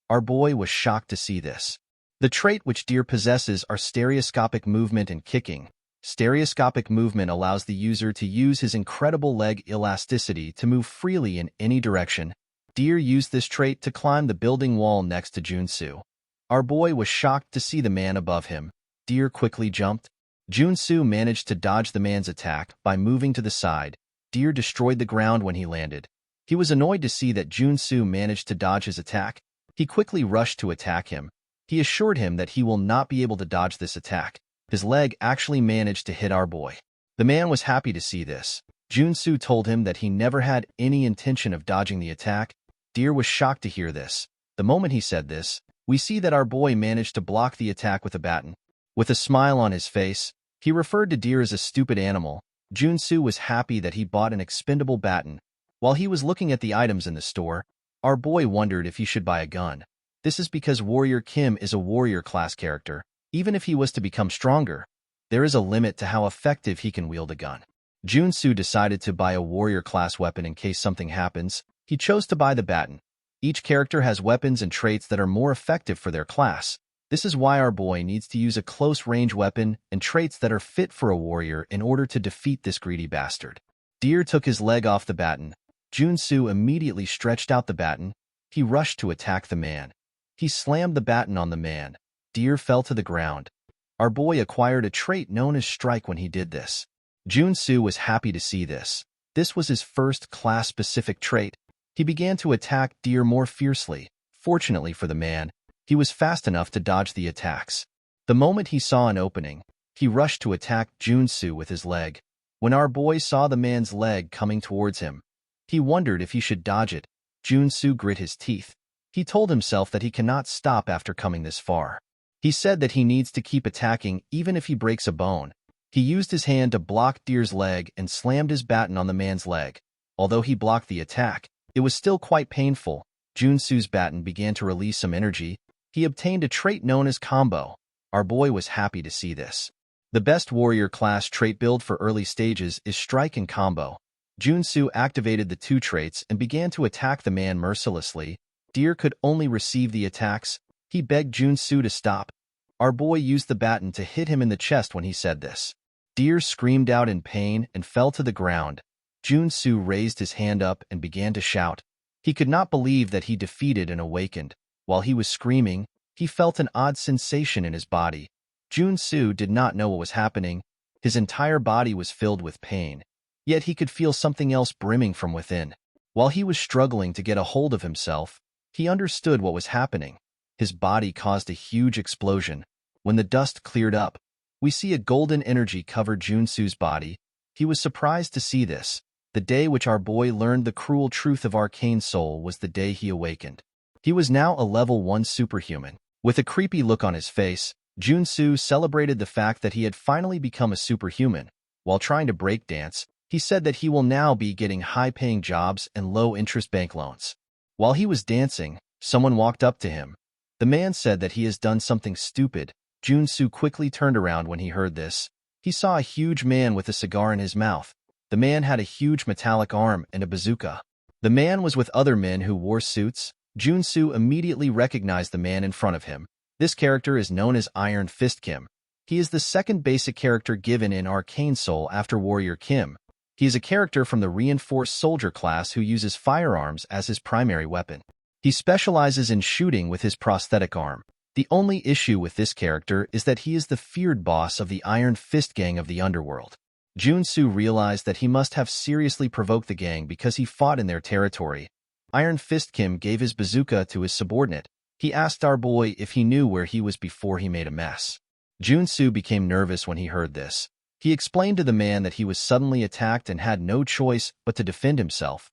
Our boy was shocked to see this. The trait which Deer possesses are stereoscopic movement and kicking. Stereoscopic movement allows the user to use his incredible leg elasticity to move freely in any direction. Deer used this trait to climb the building wall next to Junsu. Our boy was shocked to see the man above him. Deer quickly jumped. Junsu managed to dodge the man's attack by moving to the side. Deer destroyed the ground when he landed. He was annoyed to see that Junsu managed to dodge his attack. He quickly rushed to attack him. He assured him that he will not be able to dodge this attack. His leg actually managed to hit our boy. The man was happy to see this. Junsu told him that he never had any intention of dodging the attack. Deer was shocked to hear this. The moment he said this, we see that our boy managed to block the attack with a baton. With a smile on his face, he referred to Deer as a stupid animal. Junsu was happy that he bought an expendable baton. While he was looking at the items in the store, our boy wondered if he should buy a gun. This is because Warrior Kim is a warrior class character. Even if he was to become stronger, there is a limit to how effective he can wield a gun. Junsu decided to buy a warrior class weapon in case something happens. He chose to buy the baton. Each character has weapons and traits that are more effective for their class. This is why our boy needs to use a close-range weapon and traits that are fit for a warrior in order to defeat this greedy bastard. Deer took his leg off the baton. Junsu immediately stretched out the baton. He rushed to attack the man. He slammed the baton on the man. Deer fell to the ground. Our boy acquired a trait known as Strike when he did this. Junsu was happy to see this. This was his first class-specific trait. He began to attack Deer more fiercely. Fortunately for the man, He was fast enough to dodge the attacks. The moment he saw an opening, he rushed to attack Junsu with his leg. When our boy saw the man's leg coming towards him, he wondered if he should dodge it. Junsu grit his teeth. He told himself that he cannot stop after coming this far. He said that he needs to keep attacking even if he breaks a bone. He used his hand to block Deer's leg and slammed his baton on the man's leg. Although he blocked the attack, it was still quite painful. Junsu's baton began to release some energy. He obtained a trait known as combo. Our boy was happy to see this. The best warrior class trait build for early stages is strike and combo. Junsu activated the two traits and began to attack the man mercilessly. Deer could only receive the attacks. He begged Junsu to stop. Our boy used the baton to hit him in the chest when he said this. Deer screamed out in pain and fell to the ground. Junsu raised his hand up and began to shout. He could not believe that he defeated and awakened. While he was screaming, he felt an odd sensation in his body. Junsu did not know what was happening. His entire body was filled with pain. Yet he could feel something else brimming from within. While he was struggling to get a hold of himself, he understood what was happening. His body caused a huge explosion. When the dust cleared up, we see a golden energy cover Junsu's body. He was surprised to see this. The day which our boy learned the cruel truth of arcane soul was the day he awakened. He was now a level 1 superhuman. With a creepy look on his face, Junsu celebrated the fact that he had finally become a superhuman. While trying to break dance, he said that he will now be getting high-paying jobs and low-interest bank loans. While he was dancing, someone walked up to him. The man said that he has done something stupid. Junsu quickly turned around when he heard this. He saw a huge man with a cigar in his mouth. The man had a huge metallic arm and a bazooka. The man was with other men who wore suits. Junsu immediately recognized the man in front of him. This character is known as Iron Fist Kim. He is the second basic character given in Arcane Soul after Warrior Kim. He is a character from the Reinforced Soldier class who uses firearms as his primary weapon. He specializes in shooting with his prosthetic arm. The only issue with this character is that he is the feared boss of the Iron Fist gang of the underworld. Junsu realized that he must have seriously provoked the gang because he fought in their territory. Iron Fist Kim gave his bazooka to his subordinate. He asked our boy if he knew where he was before he made a mess. Junsu became nervous when he heard this. He explained to the man that he was suddenly attacked and had no choice but to defend himself.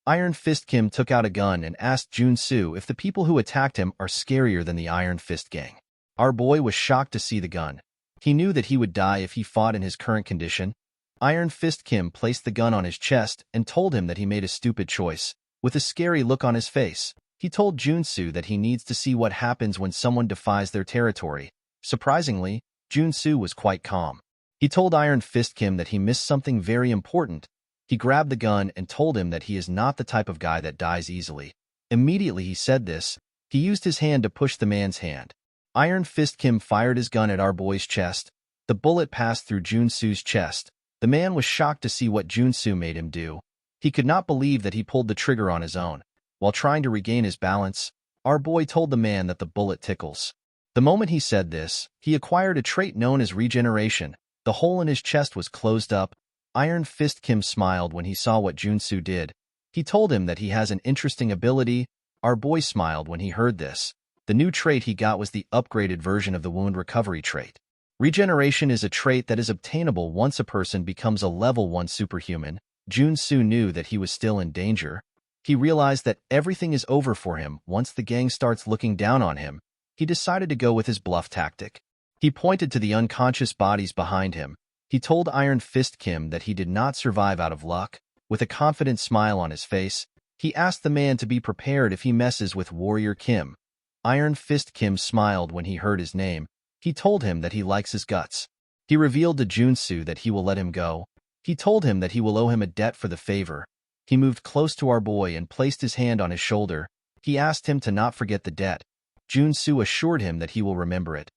Iron Fist Kim took out a gun and asked Junsu if the people who attacked him are scarier than the Iron Fist gang. Our boy was shocked to see the gun. He knew that he would die if he fought in his current condition. Iron Fist Kim placed the gun on his chest and told him that he made a stupid choice. With a scary look on his face, he told Junsu that he needs to see what happens when someone defies their territory. Surprisingly, Junsu was quite calm. He told Iron Fist Kim that he missed something very important. He grabbed the gun and told him that he is not the type of guy that dies easily. Immediately he said this, he used his hand to push the man's hand. Iron Fist Kim fired his gun at our boy's chest. The bullet passed through Junsu's chest. The man was shocked to see what Junsu made him do. He could not believe that he pulled the trigger on his own. While trying to regain his balance, our boy told the man that the bullet tickles. The moment he said this, he acquired a trait known as regeneration. The hole in his chest was closed up. Iron Fist Kim smiled when he saw what Junsu did. He told him that he has an interesting ability. Our boy smiled when he heard this. The new trait he got was the upgraded version of the wound recovery trait. Regeneration is a trait that is obtainable once a person becomes a level 1 superhuman. Junsu knew that he was still in danger. He realized that everything is over for him once the gang starts looking down on him. He decided to go with his bluff tactic. He pointed to the unconscious bodies behind him. He told Iron Fist Kim that he did not survive out of luck. With a confident smile on his face, he asked the man to be prepared if he messes with Warrior Kim. Iron Fist Kim smiled when he heard his name. He told him that he likes his guts. He revealed to Junsu that he will let him go. He told him that he will owe him a debt for the favor. He moved close to our boy and placed his hand on his shoulder. He asked him to not forget the debt. Junsu assured him that he will remember it.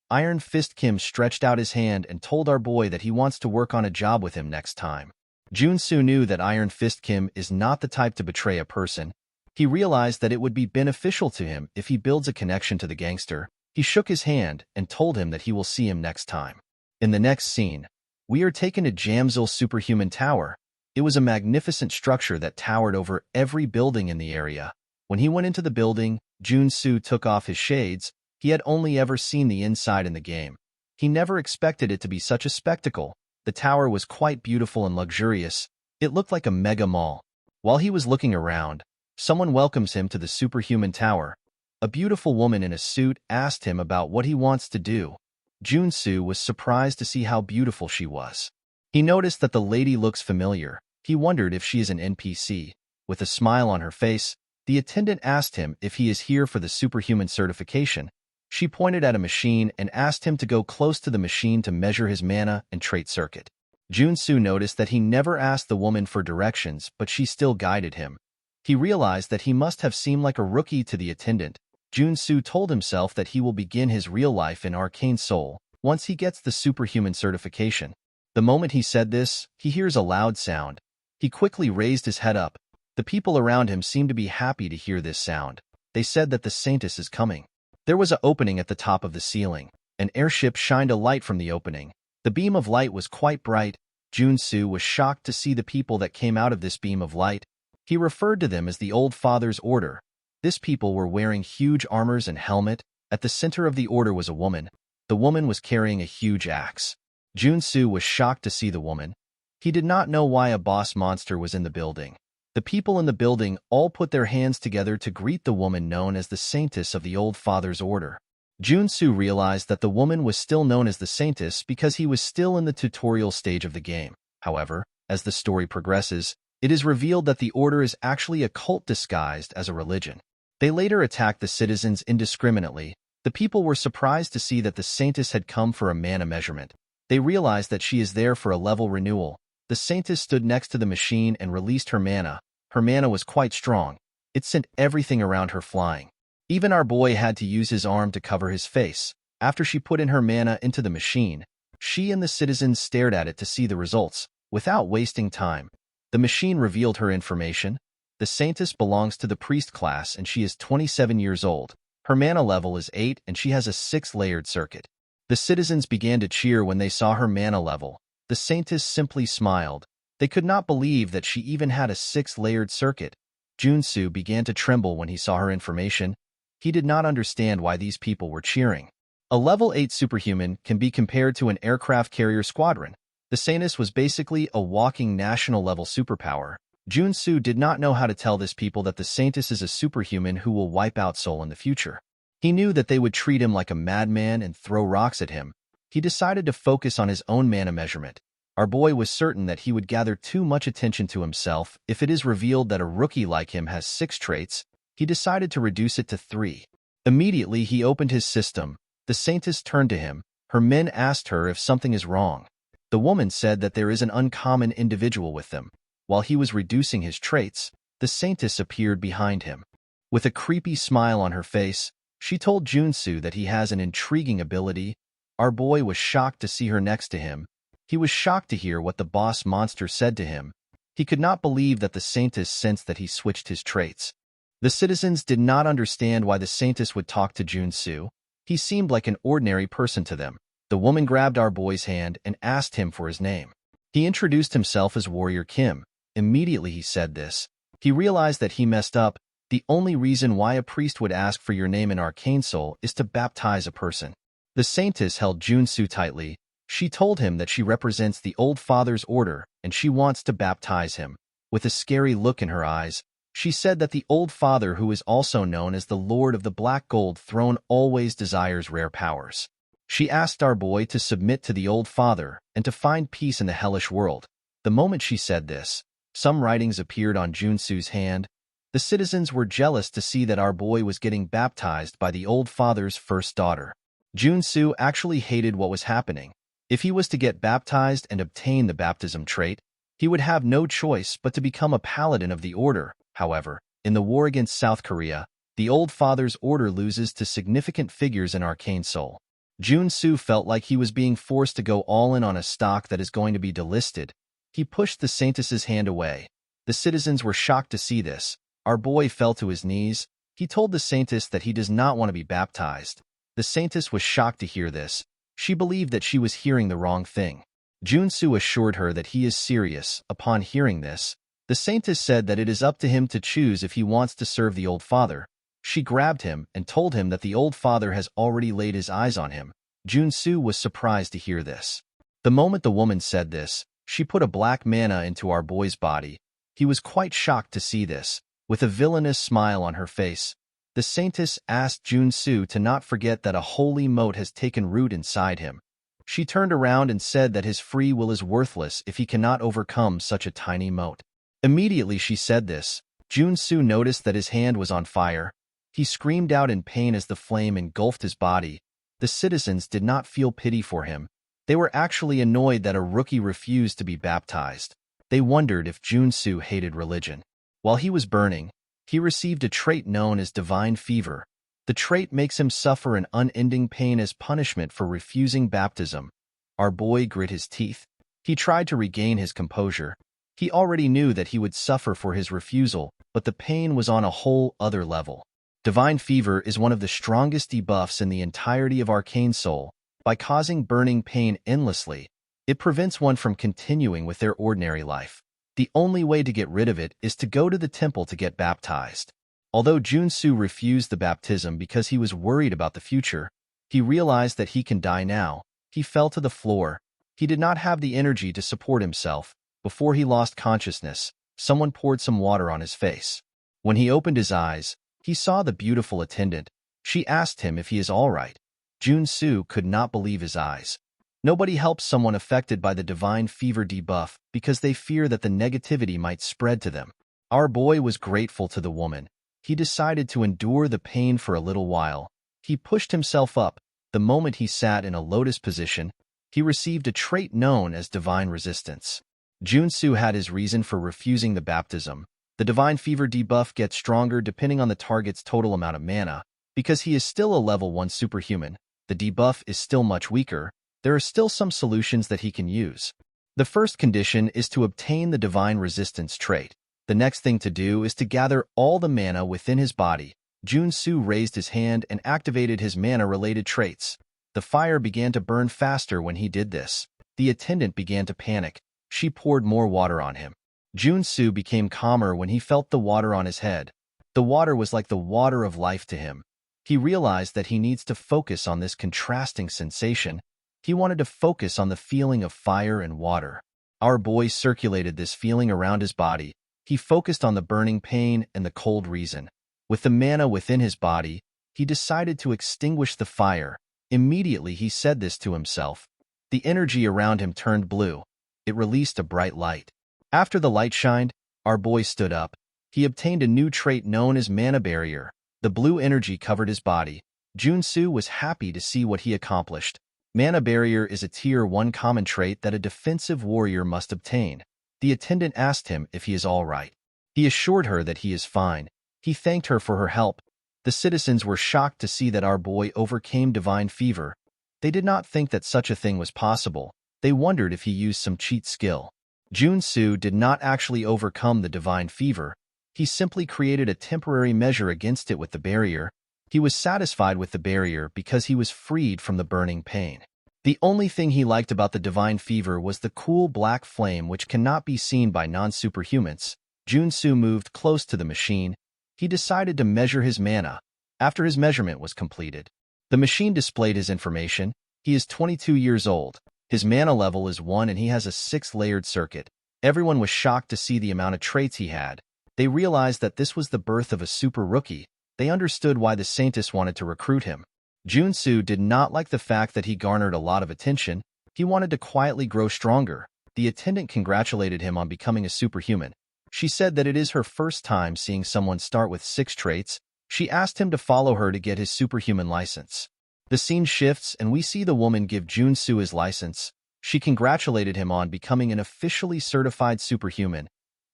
Iron Fist Kim stretched out his hand and told our boy that he wants to work on a job with him next time. Junsu knew that Iron Fist Kim is not the type to betray a person. He realized that it would be beneficial to him if he builds a connection to the gangster. He shook his hand and told him that he will see him next time. In the next scene, we are taken to Jamsil Superhuman Tower. It was a magnificent structure that towered over every building in the area. When he went into the building, Jun-soo took off his shades. He had only ever seen the inside in the game. He never expected it to be such a spectacle. The tower was quite beautiful and luxurious. It looked like a mega mall. While he was looking around, someone welcomes him to the superhuman tower. A beautiful woman in a suit asked him about what he wants to do. Jun-soo was surprised to see how beautiful she was. He noticed that the lady looks familiar. He wondered if she is an NPC. With a smile on her face, the attendant asked him if he is here for the superhuman certification. She pointed at a machine and asked him to go close to the machine to measure his mana and trait circuit. Jun-soo noticed that he never asked the woman for directions, but she still guided him. He realized that he must have seemed like a rookie to the attendant. Jun-soo told himself that he will begin his real life in Arcane Soul once he gets the superhuman certification. The moment he said this, he hears a loud sound. He quickly raised his head up. The people around him seemed to be happy to hear this sound. They said that the Saintess is coming. There was an opening at the top of the ceiling. An airship shined a light from the opening. The beam of light was quite bright. Jun-soo was shocked to see the people that came out of this beam of light. He referred to them as the Old Father's Order. These people were wearing huge armors and helmet. At the center of the order was a woman. The woman was carrying a huge axe. Jun-soo was shocked to see the woman. He did not know why a boss monster was in the building. The people in the building all put their hands together to greet the woman known as the Saintess of the Old Father's Order. Jun-soo realized that the woman was still known as the Saintess because he was still in the tutorial stage of the game. However, as the story progresses, it is revealed that the order is actually a cult disguised as a religion. They later attacked the citizens indiscriminately. The people were surprised to see that the Saintess had come for a mana measurement. They realized that she is there for a level renewal. The Saintess stood next to the machine and released her mana. Her mana was quite strong. It sent everything around her flying. Even our boy had to use his arm to cover his face. After she put in her mana into the machine, she and the citizens stared at it to see the results. Without wasting time, the machine revealed her information. The Saintess belongs to the priest class and she is 27 years old. Her mana level is 8 and she has a 6-layered circuit. The citizens began to cheer when they saw her mana level. The Saintess simply smiled. They could not believe that she even had a 6-layered circuit. Jun-soo began to tremble when he saw her information. He did not understand why these people were cheering. A level 8 superhuman can be compared to an aircraft carrier squadron. The Saintess was basically a walking national-level superpower. Jun-soo did not know how to tell these people that the Saintess is a superhuman who will wipe out Seoul in the future. He knew that they would treat him like a madman and throw rocks at him. He decided to focus on his own mana measurement. Our boy was certain that he would gather too much attention to himself if it is revealed that a rookie like him has 6 traits. He decided to reduce it to 3. Immediately, he opened his system. The Saintess turned to him. Her men asked her if something is wrong. The woman said that there is an uncommon individual with them. While he was reducing his traits, the Saintess appeared behind him. With a creepy smile on her face, she told Jun-soo that he has an intriguing ability. Our boy was shocked to see her next to him. He was shocked to hear what the boss monster said to him. He could not believe that the Saintess sensed that he switched his traits. The citizens did not understand why the Saintess would talk to Jun-soo. He seemed like an ordinary person to them. The woman grabbed our boy's hand and asked him for his name. He introduced himself as Warrior Kim. Immediately he said this. He realized that he messed up. The only reason why a priest would ask for your name in Arcane Soul is to baptize a person. The Saintess held Jun-soo tightly. She told him that she represents the Old Father's Order and she wants to baptize him. With a scary look in her eyes, she said that the Old Father, who is also known as the Lord of the Black Gold Throne, always desires rare powers. She asked our boy to submit to the Old Father and to find peace in the hellish world. The moment she said this, some writings appeared on Jun-soo's hand. The citizens were jealous to see that our boy was getting baptized by the Old Father's first daughter. Jun-soo actually hated what was happening. If he was to get baptized and obtain the baptism trait, he would have no choice but to become a paladin of the order. However, in the war against South Korea, the Old Father's Order loses to significant figures in Arcane Soul. Jun-soo felt like he was being forced to go all in on a stock that is going to be delisted. He pushed the Saintess's hand away. The citizens were shocked to see this. Our boy fell to his knees. He told the Saintess that he does not want to be baptized. The Saintess was shocked to hear this. She believed that she was hearing the wrong thing. Jun-soo assured her that he is serious. Upon hearing this, The saintess said that it is up to him to choose if he wants to serve the old father. She grabbed him and told him that the old father has already laid his eyes on him. Junsu was surprised to hear this. The moment the woman said this, she put a black mana into our boy's body. He was quite shocked to see this. With a villainous smile on her face, the saintess asked Junsu to not forget that a holy mote has taken root inside him. She turned around and said that his free will is worthless if he cannot overcome such a tiny mote. Immediately she said this, Junsu noticed that his hand was on fire. He screamed out in pain as the flame engulfed his body. The citizens did not feel pity for him. They were actually annoyed that a rookie refused to be baptized. They wondered if Junsu hated religion. While he was burning, he received a trait known as divine fever. The trait makes him suffer an unending pain as punishment for refusing baptism. Our boy grit his teeth. He tried to regain his composure. He already knew that he would suffer for his refusal, but the pain was on a whole other level. Divine fever is one of the strongest debuffs in the entirety of Arcane Soul. By causing burning pain endlessly, it prevents one from continuing with their ordinary life. The only way to get rid of it is to go to the temple to get baptized. Although Junsu refused the baptism because he was worried about the future, he realized that he can die now. He fell to the floor. He did not have the energy to support himself. Before he lost consciousness, someone poured some water on his face. When he opened his eyes, he saw the beautiful attendant. She asked him if he is all right. Junsu could not believe his eyes. Nobody helps someone affected by the divine fever debuff because they fear that the negativity might spread to them. Our boy was grateful to the woman. He decided to endure the pain for a little while. He pushed himself up. The moment he sat in a lotus position, he received a trait known as divine resistance. Junsu had his reason for refusing the baptism. The divine fever debuff gets stronger depending on the target's total amount of mana. Because he is still a level 1 superhuman, the debuff is still much weaker. There are still some solutions that he can use. The first condition is to obtain the divine resistance trait. The next thing to do is to gather all the mana within his body. Junsu raised his hand and activated his mana-related traits. The fire began to burn faster when he did this. The attendant began to panic. She poured more water on him. Junsu became calmer when he felt the water on his head. The water was like the water of life to him. He realized that he needs to focus on this contrasting sensation. He wanted to focus on the feeling of fire and water. Our boy circulated this feeling around his body. He focused on the burning pain and the cold reason. With the mana within his body, he decided to extinguish the fire. Immediately he said this to himself. The energy around him turned blue. It released a bright light. After the light shined, our boy stood up. He obtained a new trait known as Mana Barrier. The blue energy covered his body. Junsu was happy to see what he accomplished. Mana Barrier is a Tier 1 common trait that a defensive warrior must obtain. The attendant asked him if he is all right. He assured her that he is fine. He thanked her for her help. The citizens were shocked to see that our boy overcame divine fever. They did not think that such a thing was possible. They wondered if he used some cheat skill. Junsu did not actually overcome the divine fever. He simply created a temporary measure against it with the barrier. He was satisfied with the barrier because he was freed from the burning pain. The only thing he liked about the divine fever was the cool black flame which cannot be seen by non-superhumans. Junsu moved close to the machine. He decided to measure his mana. After his measurement was completed, the machine displayed his information. He is 22 years old. His mana level is 1 and he has a 6-layered circuit. Everyone was shocked to see the amount of traits he had. They realized that this was the birth of a super rookie. They understood why the Saintess wanted to recruit him. Junsu did not like the fact that he garnered a lot of attention. He wanted to quietly grow stronger. The attendant congratulated him on becoming a superhuman. She said that it is her first time seeing someone start with 6 traits. She asked him to follow her to get his superhuman license. The scene shifts and we see the woman give Junsu his license. She congratulated him on becoming an officially certified superhuman.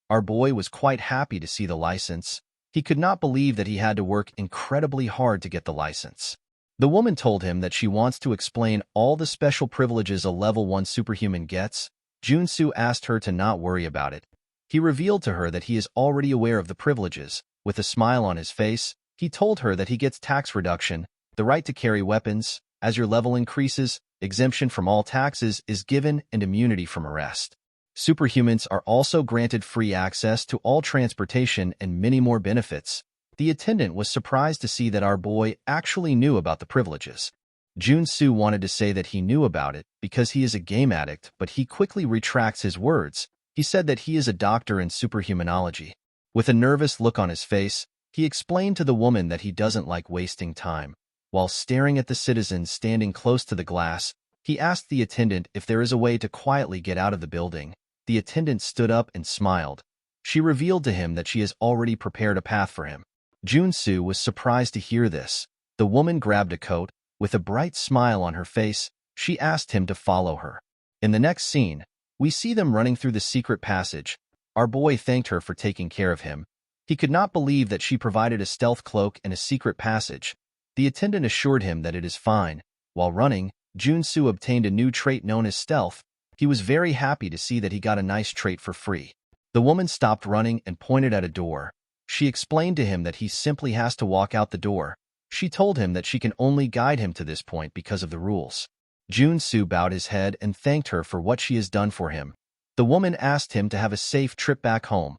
Our boy was quite happy to see the license. He could not believe that he had to work incredibly hard to get the license. The woman told him that she wants to explain all the special privileges a level 1 superhuman gets. Junsu asked her to not worry about it. He revealed to her that he is already aware of the privileges. With a smile on his face, he told her that he gets tax reduction, the right to carry weapons. As your level increases, exemption from all taxes is given and immunity from arrest. Superhumans are also granted free access to all transportation and many more benefits. The attendant was surprised to see that our boy actually knew about the privileges. Jun-soo wanted to say that he knew about it because he is a game addict, but he quickly retracts his words. He said that he is a doctor in superhumanology. With a nervous look on his face, he explained to the woman that he doesn't like wasting time. While staring at the citizens standing close to the glass, he asked the attendant if there is a way to quietly get out of the building. The attendant stood up and smiled. She revealed to him that she has already prepared a path for him. Jun-soo was surprised to hear this. The woman grabbed a coat. With a bright smile on her face, she asked him to follow her. In the next scene, we see them running through the secret passage. Our boy thanked her for taking care of him. He could not believe that she provided a stealth cloak and a secret passage. The attendant assured him that it is fine. While running, Jun-soo obtained a new trait known as stealth. He was very happy to see that he got a nice trait for free. The woman stopped running and pointed at a door. She explained to him that he simply has to walk out the door. She told him that she can only guide him to this point because of the rules. Jun-soo bowed his head and thanked her for what she has done for him. The woman asked him to have a safe trip back home.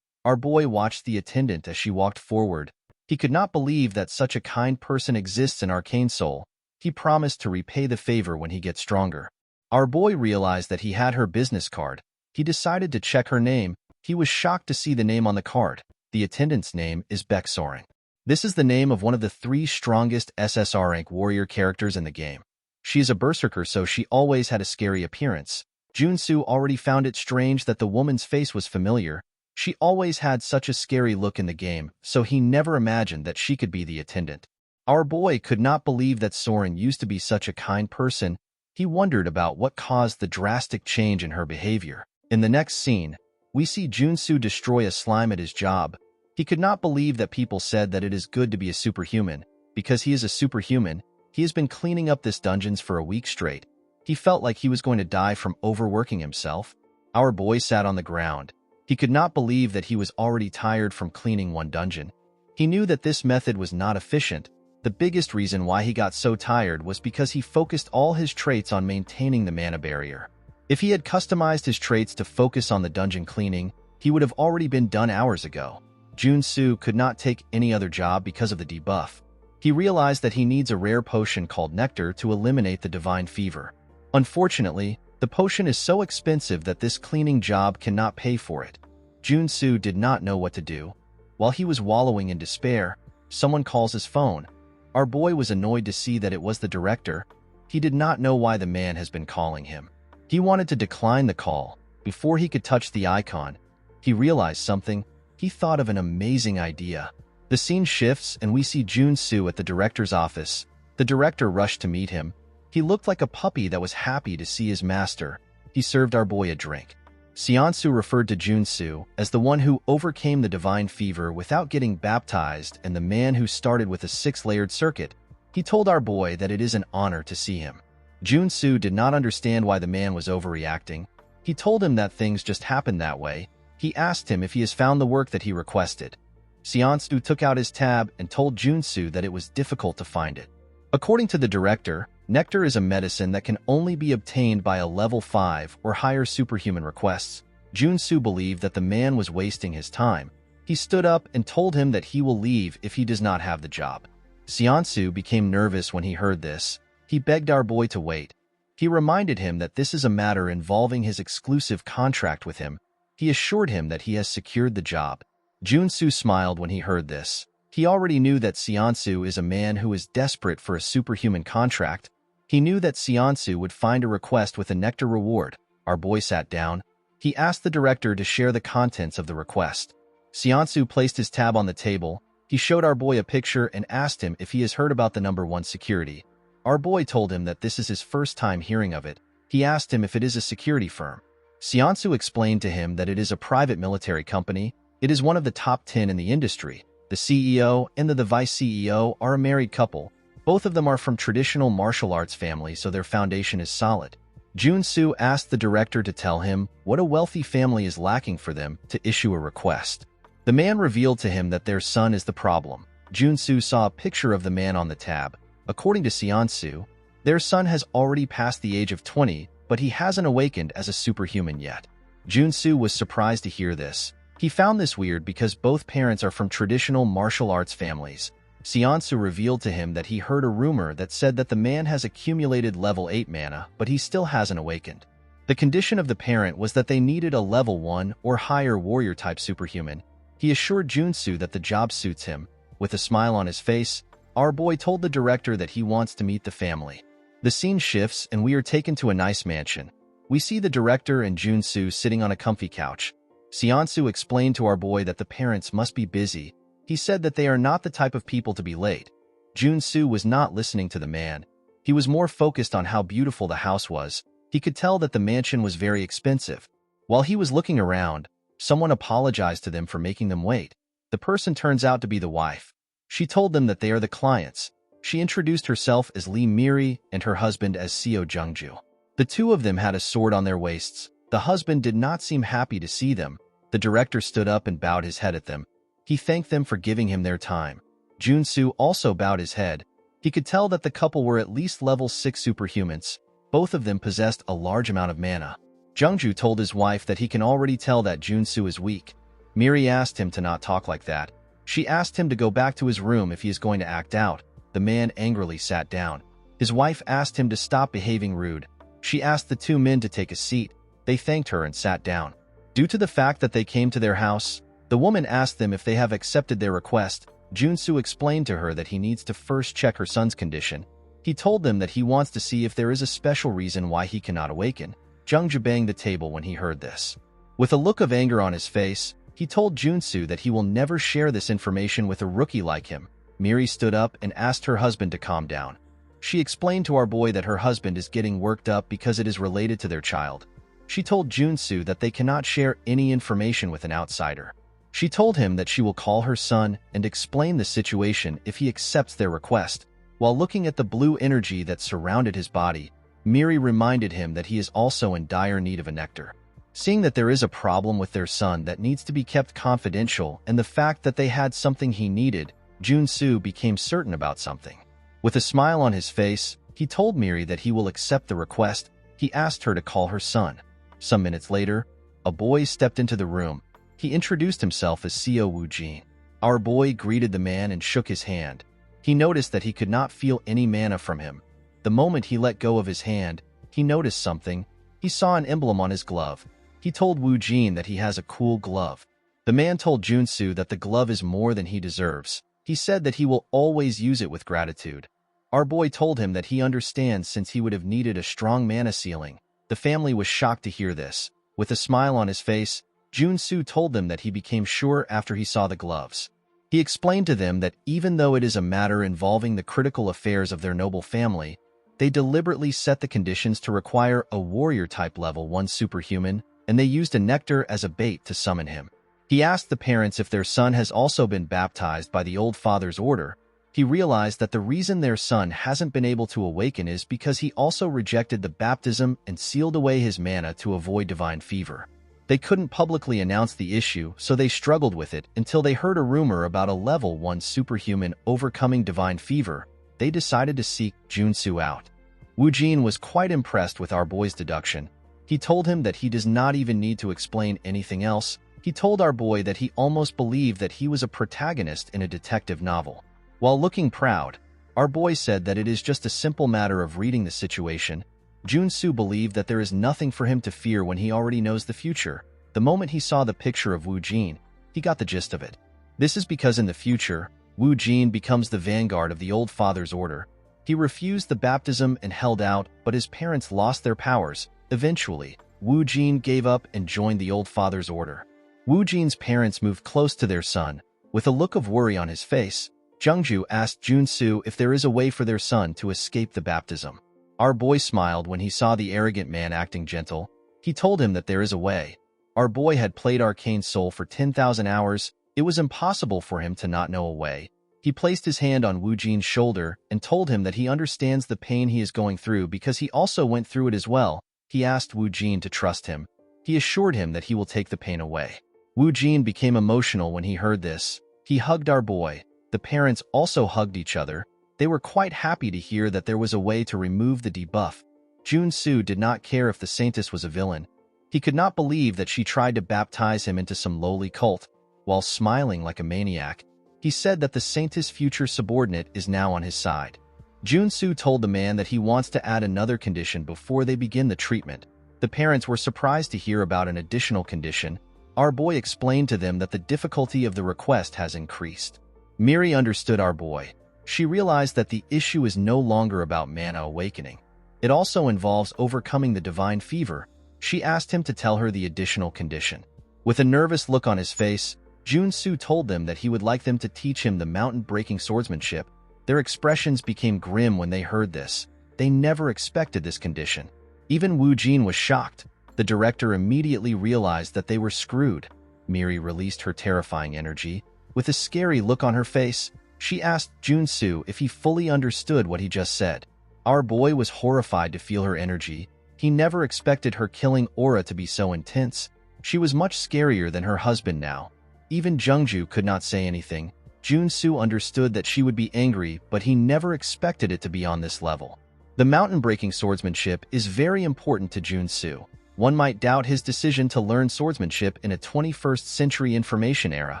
Our boy watched the attendant as she walked forward. He could not believe that such a kind person exists in Arcane Soul. He promised to repay the favor when he gets stronger. Our boy realized that he had her business card. He decided to check her name. He was shocked to see the name on the card. The attendant's name is Baek Soren. This is the name of one of the 3 strongest SSR rank warrior characters in the game. She is a berserker, so she always had a scary appearance. Jun-soo already found it strange that the woman's face was familiar. She always had such a scary look in the game, so he never imagined that she could be the attendant. Our boy could not believe that Soren used to be such a kind person. He wondered about what caused the drastic change in her behavior. In the next scene, we see Jun-soo destroy a slime at his job. He could not believe that people said that it is good to be a superhuman. Because he is a superhuman, he has been cleaning up this dungeons for a week straight. He felt like he was going to die from overworking himself. Our boy sat on the ground. He could not believe that he was already tired from cleaning one dungeon. He knew that this method was not efficient. The biggest reason why he got so tired was because he focused all his traits on maintaining the mana barrier. If he had customized his traits to focus on the dungeon cleaning, he would have already been done hours ago. Jun-soo could not take any other job because of the debuff. He realized that he needs a rare potion called Nectar to eliminate the divine fever. Unfortunately, the potion is so expensive that this cleaning job cannot pay for it. Jun-soo did not know what to do. While he was wallowing in despair, someone calls his phone. Our boy was annoyed to see that it was the director. He did not know why the man has been calling him. He wanted to decline the call. Before he could touch the icon, he realized something. He thought of an amazing idea. The scene shifts and we see Jun-soo at the director's office. The director rushed to meet him. He looked like a puppy that was happy to see his master. He served our boy a drink. Seonsu referred to Jun-soo as the one who overcame the divine fever without getting baptized and the man who started with a 6-layered circuit. He told our boy that it is an honor to see him. Jun-soo did not understand why the man was overreacting. He told him that things just happened that way. He asked him if he has found the work that he requested. Seonsu took out his tab and told Jun-soo that it was difficult to find it. According to the director, Nectar is a medicine that can only be obtained by a level 5 or higher superhuman requests. Jun-soo believed that the man was wasting his time. He stood up and told him that he will leave if he does not have the job. Seonsu became nervous when he heard this. He begged our boy to wait. He reminded him that this is a matter involving his exclusive contract with him. He assured him that he has secured the job. Jun-soo smiled when he heard this. He already knew that Seonsu is a man who is desperate for a superhuman contract. He knew that Seonsu would find a request with a nectar reward. Our boy sat down. He asked the director to share the contents of the request. Seonsu placed his tab on the table. He showed our boy a picture and asked him if he has heard about the number 1 security. Our boy told him that this is his first time hearing of it. He asked him if it is a security firm. Seonsu explained to him that it is a private military company. It is one of the top 10 in the industry. The CEO and the vice CEO are a married couple. Both of them are from traditional martial arts family, so their foundation is solid. Jun-soo asked the director to tell him what a wealthy family is lacking for them to issue a request. The man revealed to him that their son is the problem. Jun-soo saw a picture of the man on the tab. According to Seonsu, their son has already passed the age of 20, but he hasn't awakened as a superhuman yet. Junsu was surprised to hear this. He found this weird because both parents are from traditional martial arts families. Seonsu revealed to him that he heard a rumor that said that the man has accumulated level 8 mana, but he still hasn't awakened. The condition of the parent was that they needed a level 1 or higher warrior-type superhuman. He assured Junsu that the job suits him. With a smile on his face, our boy told the director that he wants to meet the family. The scene shifts and we are taken to a nice mansion. We see the director and Junsu sitting on a comfy couch. Seonsu explained to our boy that the parents must be busy. He said that they are not the type of people to be late. Junsu was not listening to the man. He was more focused on how beautiful the house was. He could tell that the mansion was very expensive. While he was looking around, someone apologized to them for making them wait. The person turns out to be the wife. She told them that they are the clients. She introduced herself as Lee Miri and her husband as Seo Jungju. The two of them had a sword on their waists. The husband did not seem happy to see them. The director stood up and bowed his head at them. He thanked them for giving him their time. Junsu also bowed his head. He could tell that the couple were at least level 6 superhumans. Both of them possessed a large amount of mana. Jungju told his wife that he can already tell that Junsu is weak. Miri asked him to not talk like that. She asked him to go back to his room if he is going to act out. The man angrily sat down. His wife asked him to stop behaving rude. She asked the two men to take a seat. They thanked her and sat down. Due to the fact that they came to their house, the woman asked them if they have accepted their request. Junsu explained to her that he needs to first check her son's condition. He told them that he wants to see if there is a special reason why he cannot awaken. Jungju banged the table when he heard this. With a look of anger on his face, he told Junsu that he will never share this information with a rookie like him. Miri stood up and asked her husband to calm down. She explained to our boy that her husband is getting worked up because it is related to their child. She told Junsu that they cannot share any information with an outsider. She told him that she will call her son and explain the situation if he accepts their request. While looking at the blue energy that surrounded his body, Miri reminded him that he is also in dire need of a nectar. Seeing that there is a problem with their son that needs to be kept confidential and the fact that they had something he needed, Junsu became certain about something. With a smile on his face, he told Miri that he will accept the request. He asked her to call her son. Some minutes later, a boy stepped into the room. He introduced himself as Seo Woojin. Our boy greeted the man and shook his hand. He noticed that he could not feel any mana from him. The moment he let go of his hand, he noticed something. He saw an emblem on his glove. He told Woojin that he has a cool glove. The man told Junsu that the glove is more than he deserves. He said that he will always use it with gratitude. Our boy told him that he understands since he would have needed a strong mana ceiling. The family was shocked to hear this. With a smile on his face, Junsu told them that he became sure after he saw the gloves. He explained to them that even though it is a matter involving the critical affairs of their noble family, they deliberately set the conditions to require a warrior-type level 1 superhuman, and they used a nectar as a bait to summon him. He asked the parents if their son has also been baptized by the old father's order. He realized that the reason their son hasn't been able to awaken is because he also rejected the baptism and sealed away his mana to avoid divine fever. They couldn't publicly announce the issue, so they struggled with it until they heard a rumor about a level 1 superhuman overcoming divine fever. They decided to seek Junsu out. Woojin was quite impressed with our boy's deduction. He told him that he does not even need to explain anything else. He told our boy that he almost believed that he was a protagonist in a detective novel. While looking proud, our boy said that it is just a simple matter of reading the situation. Junsu believed that there is nothing for him to fear when he already knows the future. The moment he saw the picture of Woojin, he got the gist of it. This is because in the future, Woojin becomes the vanguard of the old father's order. He refused the baptism and held out, but his parents lost their powers. Eventually, Woojin gave up and joined the old father's order. Woojin's parents moved close to their son. With a look of worry on his face, Jungju asked Junsu if there is a way for their son to escape the baptism. Our boy smiled when he saw the arrogant man acting gentle. He told him that there is a way. Our boy had played Arcane Soul for 10,000 hours. It was impossible for him to not know a way. He placed his hand on Woojin's shoulder and told him that he understands the pain he is going through because he also went through it as well. He asked Woojin to trust him. He assured him that he will take the pain away. Woojin became emotional when he heard this. He hugged our boy. The parents also hugged each other. They were quite happy to hear that there was a way to remove the debuff. Junsu did not care if the Saintess was a villain. He could not believe that she tried to baptize him into some lowly cult. While smiling like a maniac, he said that the saint's future subordinate is now on his side. Junsu told the man that he wants to add another condition before they begin the treatment. The parents were surprised to hear about an additional condition. Our boy explained to them that the difficulty of the request has increased. Miri understood our boy. She realized that the issue is no longer about mana awakening. It also involves overcoming the divine fever. She asked him to tell her the additional condition. With a nervous look on his face, Junsu told them that he would like them to teach him the mountain-breaking swordsmanship. Their expressions became grim when they heard this. They never expected this condition. Even Wu Jin was shocked. The director immediately realized that they were screwed. Miri released her terrifying energy. With a scary look on her face, she asked Junsu if he fully understood what he just said. Our boy was horrified to feel her energy. He never expected her killing aura to be so intense. She was much scarier than her husband now. Even Jungju could not say anything. Junsu understood that she would be angry, but he never expected it to be on this level. The mountain-breaking swordsmanship is very important to Junsu. One might doubt his decision to learn swordsmanship in a 21st century information era.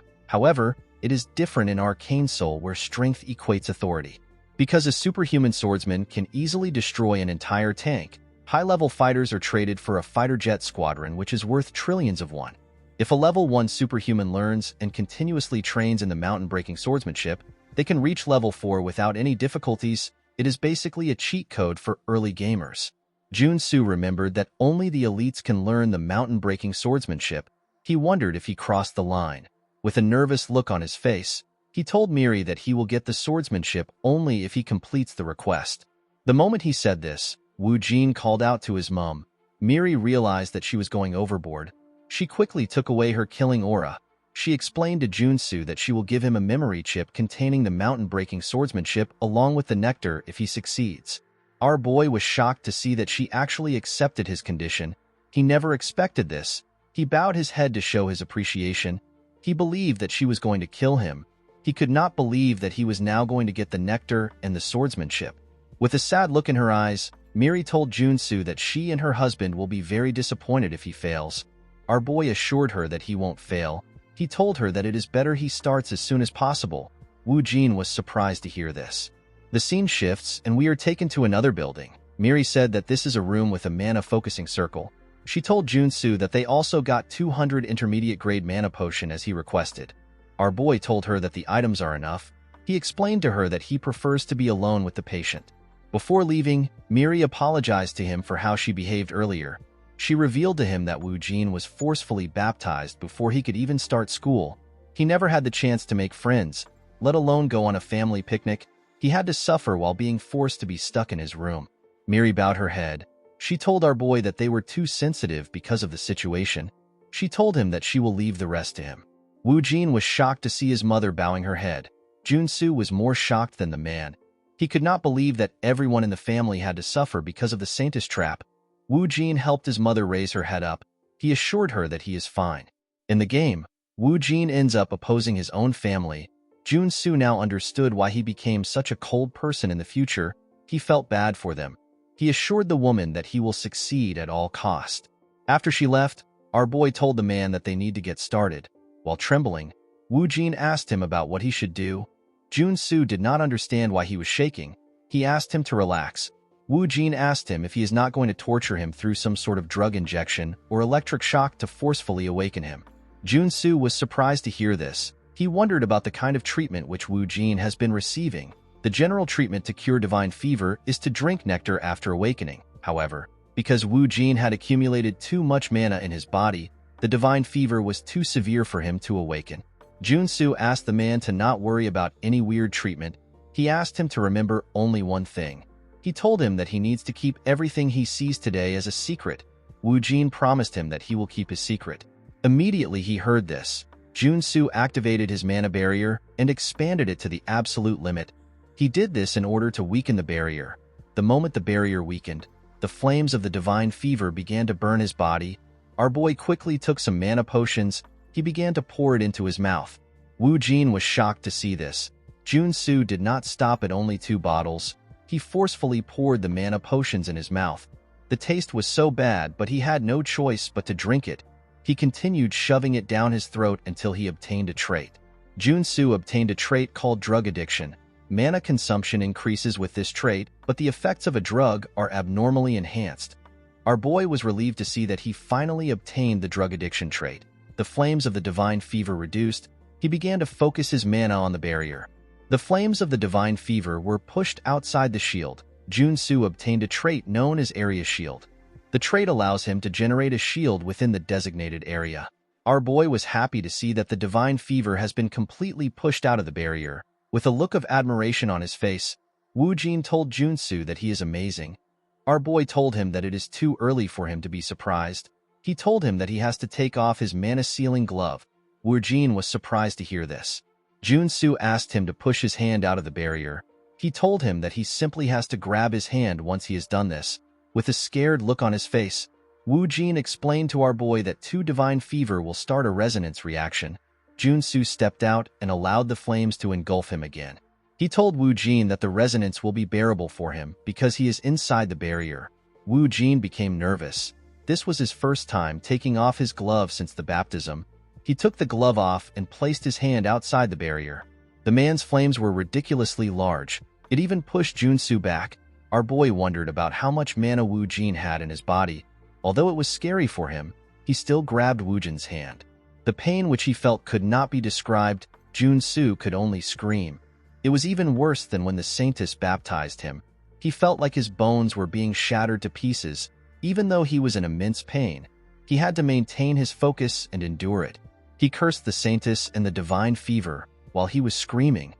However, it is different in Arcane Soul where strength equates authority. Because a superhuman swordsman can easily destroy an entire tank, high-level fighters are traded for a fighter jet squadron which is worth trillions of won. If a level 1 superhuman learns and continuously trains in the mountain-breaking swordsmanship, they can reach level 4 without any difficulties. It is basically a cheat code for early gamers. Junsu remembered that only the elites can learn the mountain-breaking swordsmanship. He wondered if he crossed the line. With a nervous look on his face, he told Miri that he will get the swordsmanship only if he completes the request. The moment he said this, Wu Jin called out to his mom. Miri realized that she was going overboard. She quickly took away her killing aura. She explained to Junsu that she will give him a memory chip containing the mountain-breaking swordsmanship along with the nectar if he succeeds. Our boy was shocked to see that she actually accepted his condition. He never expected this. He bowed his head to show his appreciation. He believed that she was going to kill him. He could not believe that he was now going to get the nectar and the swordsmanship. With a sad look in her eyes, Miri told Junsu that she and her husband will be very disappointed if he fails. Our boy assured her that he won't fail. He told her that it is better he starts as soon as possible. Wu Jin was surprised to hear this. The scene shifts and we are taken to another building. Miri said that this is a room with a mana focusing circle. She told Junsu that they also got 200 intermediate grade mana potion as he requested. Our boy told her that the items are enough. He explained to her that he prefers to be alone with the patient. Before leaving, Miri apologized to him for how she behaved earlier. She revealed to him that Wu Jin was forcefully baptized before he could even start school. He never had the chance to make friends, let alone go on a family picnic. He had to suffer while being forced to be stuck in his room. Miri bowed her head. She told our boy that they were too sensitive because of the situation. She told him that she will leave the rest to him. Wu Jin was shocked to see his mother bowing her head. Junsu was more shocked than the man. He could not believe that everyone in the family had to suffer because of the Saintess trap. Wu Jin helped his mother raise her head up. He assured her that he is fine. In the game, Wu Jin ends up opposing his own family. Junsu now understood why he became such a cold person in the future. He felt bad for them. He assured the woman that he will succeed at all cost. After she left, our boy told the man that they need to get started. While trembling, Wu Jin asked him about what he should do. Junsu did not understand why he was shaking. He asked him to relax. Wu Jin asked him if he is not going to torture him through some sort of drug injection or electric shock to forcefully awaken him. Junsu was surprised to hear this. He wondered about the kind of treatment which Wu Jin has been receiving. The general treatment to cure divine fever is to drink nectar after awakening. However, because Wu Jin had accumulated too much mana in his body, the divine fever was too severe for him to awaken. Junsu asked the man to not worry about any weird treatment. He asked him to remember only one thing. He told him that he needs to keep everything he sees today as a secret. Wu Jin promised him that he will keep his secret. Immediately he heard this. Junsu activated his mana barrier and expanded it to the absolute limit. He did this in order to weaken the barrier. The moment the barrier weakened, the flames of the divine fever began to burn his body. Our boy quickly took some mana potions. He began to pour it into his mouth. Wu Jin was shocked to see this. Junsu did not stop at only 2 bottles. He forcefully poured the mana potions in his mouth. The taste was so bad, but he had no choice but to drink it. He continued shoving it down his throat until he obtained a trait. Junsu obtained a trait called drug addiction. Mana consumption increases with this trait, but the effects of a drug are abnormally enhanced. Our boy was relieved to see that he finally obtained the drug addiction trait. The flames of the divine fever reduced. He began to focus his mana on the barrier. The flames of the divine fever were pushed outside the shield. Junsu obtained a trait known as Area Shield. The trait allows him to generate a shield within the designated area. Our boy was happy to see that the divine fever has been completely pushed out of the barrier. With a look of admiration on his face, Wu Jin told Junsu that he is amazing. Our boy told him that it is too early for him to be surprised. He told him that he has to take off his mana-sealing glove. Wu Jin was surprised to hear this. Junsu asked him to push his hand out of the barrier. He told him that he simply has to grab his hand once he has done this. With a scared look on his face, Wu Jin explained to our boy that 2 divine fever will start a resonance reaction. Junsu stepped out and allowed the flames to engulf him again. He told Wu Jin that the resonance will be bearable for him because he is inside the barrier. Wu Jin became nervous. This was his first time taking off his glove since the baptism. He took the glove off and placed his hand outside the barrier. The man's flames were ridiculously large. It even pushed Junsu back. Our boy wondered about how much mana Wu Jin had in his body. Although it was scary for him, he still grabbed Wu Jin's hand. The pain which he felt could not be described. Junsu could only scream. It was even worse than when the saintess baptized him. He felt like his bones were being shattered to pieces. Even though he was in immense pain, he had to maintain his focus and endure it. He cursed the saintess and the divine fever while he was screaming.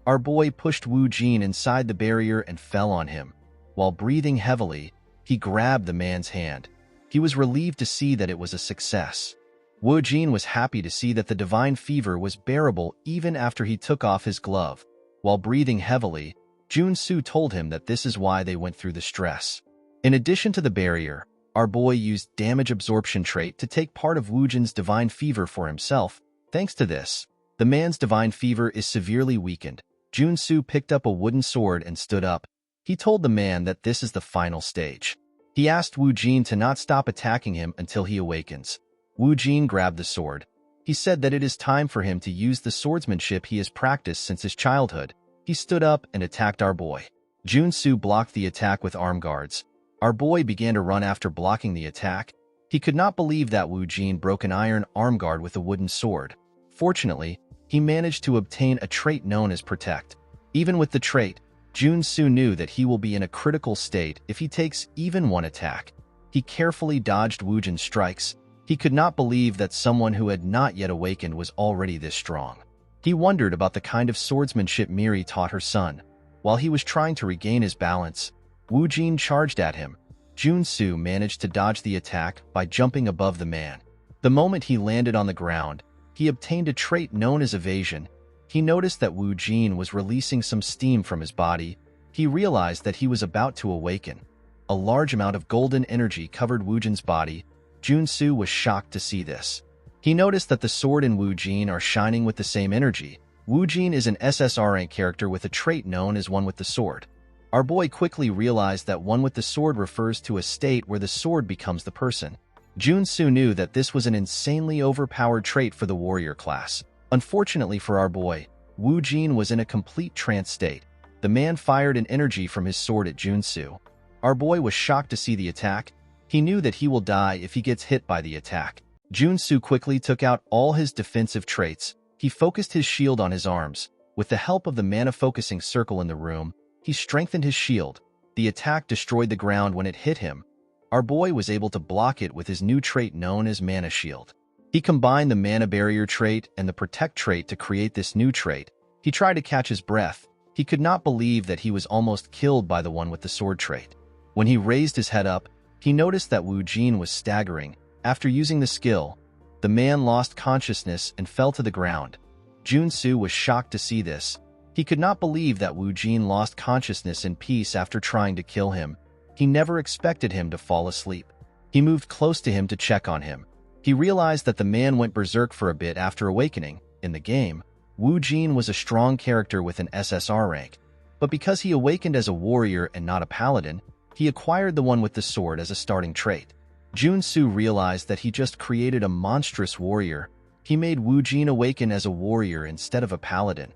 Our boy pushed Wu Jin inside the barrier and fell on him. While breathing heavily, he grabbed the man's hand. He was relieved to see that it was a success. Wu Jin was happy to see that the divine fever was bearable even after he took off his glove. While breathing heavily, Junsu told him that this is why they went through the stress. In addition to the barrier, our boy used damage absorption trait to take part of Wu Jin's divine fever for himself. Thanks to this, the man's divine fever is severely weakened. Junsu picked up a wooden sword and stood up. He told the man that this is the final stage. He asked Wu Jin to not stop attacking him until he awakens. Wu Jin grabbed the sword. He said that it is time for him to use the swordsmanship he has practiced since his childhood. He stood up and attacked our boy. Junsu blocked the attack with arm guards. Our boy began to run after blocking the attack. He could not believe that Wu Jin broke an iron arm guard with a wooden sword. Fortunately, he managed to obtain a trait known as Protect. Even with the trait, Junsu knew that he will be in a critical state if he takes even one attack. He carefully dodged Wu Jin's strikes. He could not believe that someone who had not yet awakened was already this strong. He wondered about the kind of swordsmanship Miri taught her son. While he was trying to regain his balance, Wu Jin charged at him. Junsu managed to dodge the attack by jumping above the man. The moment he landed on the ground, he obtained a trait known as Evasion. He noticed that Wu Jin was releasing some steam from his body. He realized that he was about to awaken. A large amount of golden energy covered Wu Jin's body. Junsu was shocked to see this. He noticed that the sword and Wu Jin are shining with the same energy. Wu Jin is an SSR rank character with a trait known as One with the Sword. Our boy quickly realized that One with the Sword refers to a state where the sword becomes the person. Junsu knew that this was an insanely overpowered trait for the warrior class. Unfortunately for our boy, Wu Jin was in a complete trance state. The man fired an energy from his sword at Junsu. Our boy was shocked to see the attack. He knew that he will die if he gets hit by the attack. Junsu quickly took out all his defensive traits. He focused his shield on his arms. With the help of the mana-focusing circle in the room, he strengthened his shield. The attack destroyed the ground when it hit him. Our boy was able to block it with his new trait known as Mana Shield. He combined the Mana Barrier trait and the Protect trait to create this new trait. He tried to catch his breath. He could not believe that he was almost killed by the One with the Sword trait. When he raised his head up, he noticed that Wu Jin was staggering. After using the skill, the man lost consciousness and fell to the ground. Junsu was shocked to see this. He could not believe that Wu Jin lost consciousness in peace after trying to kill him. He never expected him to fall asleep. He moved close to him to check on him. He realized that the man went berserk for a bit after awakening. In the game, Wu Jin was a strong character with an SSR rank, but because he awakened as a warrior and not a paladin, He acquired the one with the sword as a starting trait. Junsu realized that he just created a monstrous warrior. He made Woojin awaken as a warrior instead of a paladin.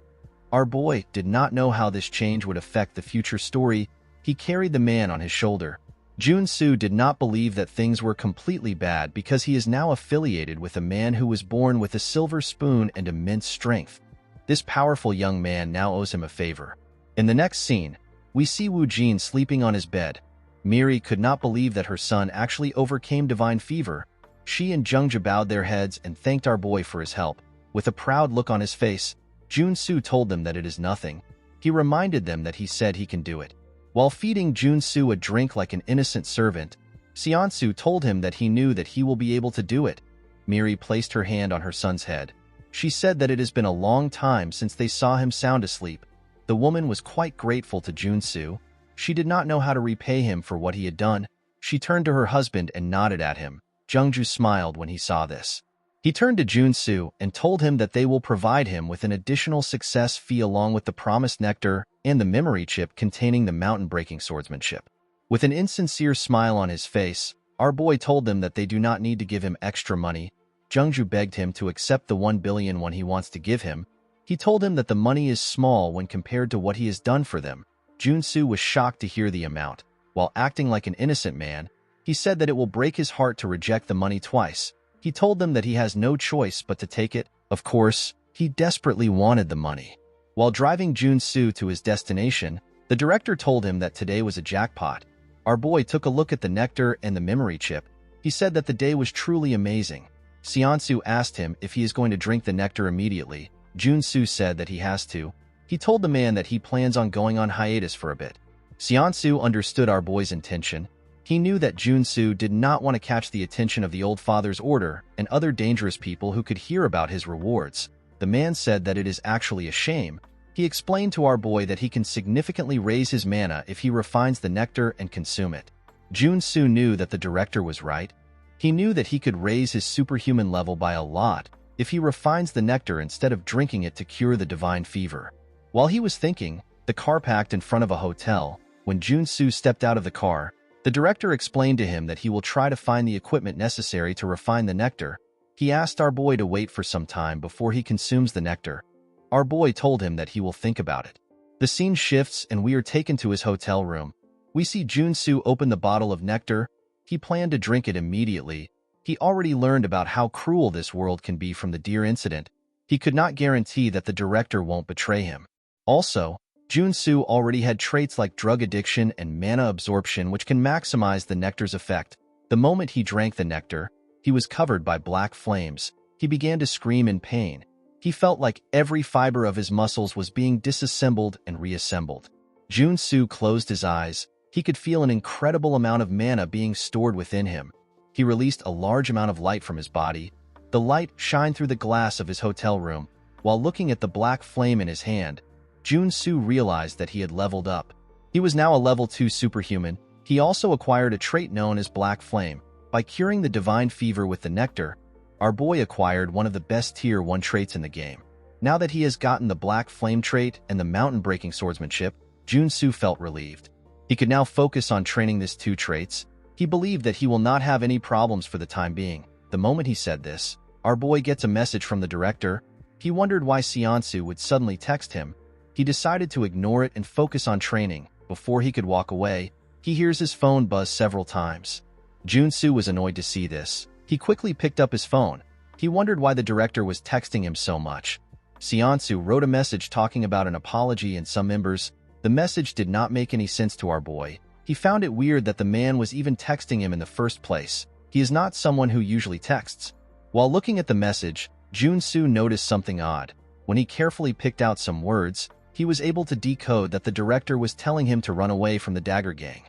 Our boy did not know how this change would affect the future story. He carried the man on his shoulder. Junsu did not believe that things were completely bad because he is now affiliated with a man who was born with a silver spoon and immense strength. This powerful young man now owes him a favor. In the next scene, we see Woojin sleeping on his bed. Miri could not believe that her son actually overcame divine fever. She and Jungja bowed their heads and thanked our boy for his help. With a proud look on his face, Junsu told them that it is nothing. He reminded them that he said he can do it. While feeding Junsu a drink like an innocent servant, Seonsu told him that he knew that he will be able to do it. Miri placed her hand on her son's head. She said that it has been a long time since they saw him sound asleep. The woman was quite grateful to Junsu. She did not know how to repay him for what he had done. She turned to her husband and nodded at him. Jungju smiled when he saw this. He turned to Junsu and told him that they will provide him with an additional success fee along with the promised nectar and the memory chip containing the mountain-breaking swordsmanship. With an insincere smile on his face, our boy told them that they do not need to give him extra money. Jungju begged him to accept the 1 billion won he wants to give him. He told him that the money is small when compared to what he has done for them. Junsu was shocked to hear the amount. While acting like an innocent man, he said that it will break his heart to reject the money twice. He told them that he has no choice but to take it. Of course, he desperately wanted the money. While driving Junsu to his destination, the director told him that today was a jackpot. Our boy took a look at the nectar and the memory chip. He said that the day was truly amazing. Seonsu asked him if he is going to drink the nectar immediately. Junsu said that he has to. He told the man that he plans on going on hiatus for a bit. Seonsu understood our boy's intention. He knew that Junsu did not want to catch the attention of the old father's order and other dangerous people who could hear about his rewards. The man said that it is actually a shame. He explained to our boy that he can significantly raise his mana if he refines the nectar and consume it. Junsu knew that the director was right. He knew that he could raise his superhuman level by a lot if he refines the nectar instead of drinking it to cure the divine fever. While he was thinking, the car parked in front of a hotel. When Junsu stepped out of the car, the director explained to him that he will try to find the equipment necessary to refine the nectar. He asked our boy to wait for some time before he consumes the nectar. Our boy told him that he will think about it. The scene shifts and we are taken to his hotel room. We see Junsu open the bottle of nectar. He planned to drink it immediately. He already learned about how cruel this world can be from the deer incident. He could not guarantee that the director won't betray him. Also, Junsu already had traits like drug addiction and mana absorption which can maximize the nectar's effect. The moment he drank the nectar, he was covered by black flames. He began to scream in pain. He felt like every fiber of his muscles was being disassembled and reassembled. Junsu closed his eyes. He could feel an incredible amount of mana being stored within him. He released a large amount of light from his body. The light shined through the glass of his hotel room. While looking at the black flame in his hand, Junsu realized that he had leveled up. He was now a level 2 superhuman. He also acquired a trait known as Black Flame. By curing the divine fever with the nectar, our boy acquired one of the best tier 1 traits in the game. Now that he has gotten the Black Flame trait and the mountain-breaking swordsmanship, Junsu felt relieved. He could now focus on training these 2 traits. He believed that he will not have any problems for the time being. The moment he said this, our boy gets a message from the director. He wondered why Seonsu would suddenly text him. He decided to ignore it and focus on training. Before he could walk away, he hears his phone buzz several times. Junsu was annoyed to see this. He quickly picked up his phone. He wondered why the director was texting him so much. Seonsu wrote a message talking about an apology and some members. The message did not make any sense to our boy. He found it weird that the man was even texting him in the first place. He is not someone who usually texts. While looking at the message, Junsu noticed something odd. When he carefully picked out some words, he was able to decode that the director was telling him to run away from the Dagger Gang.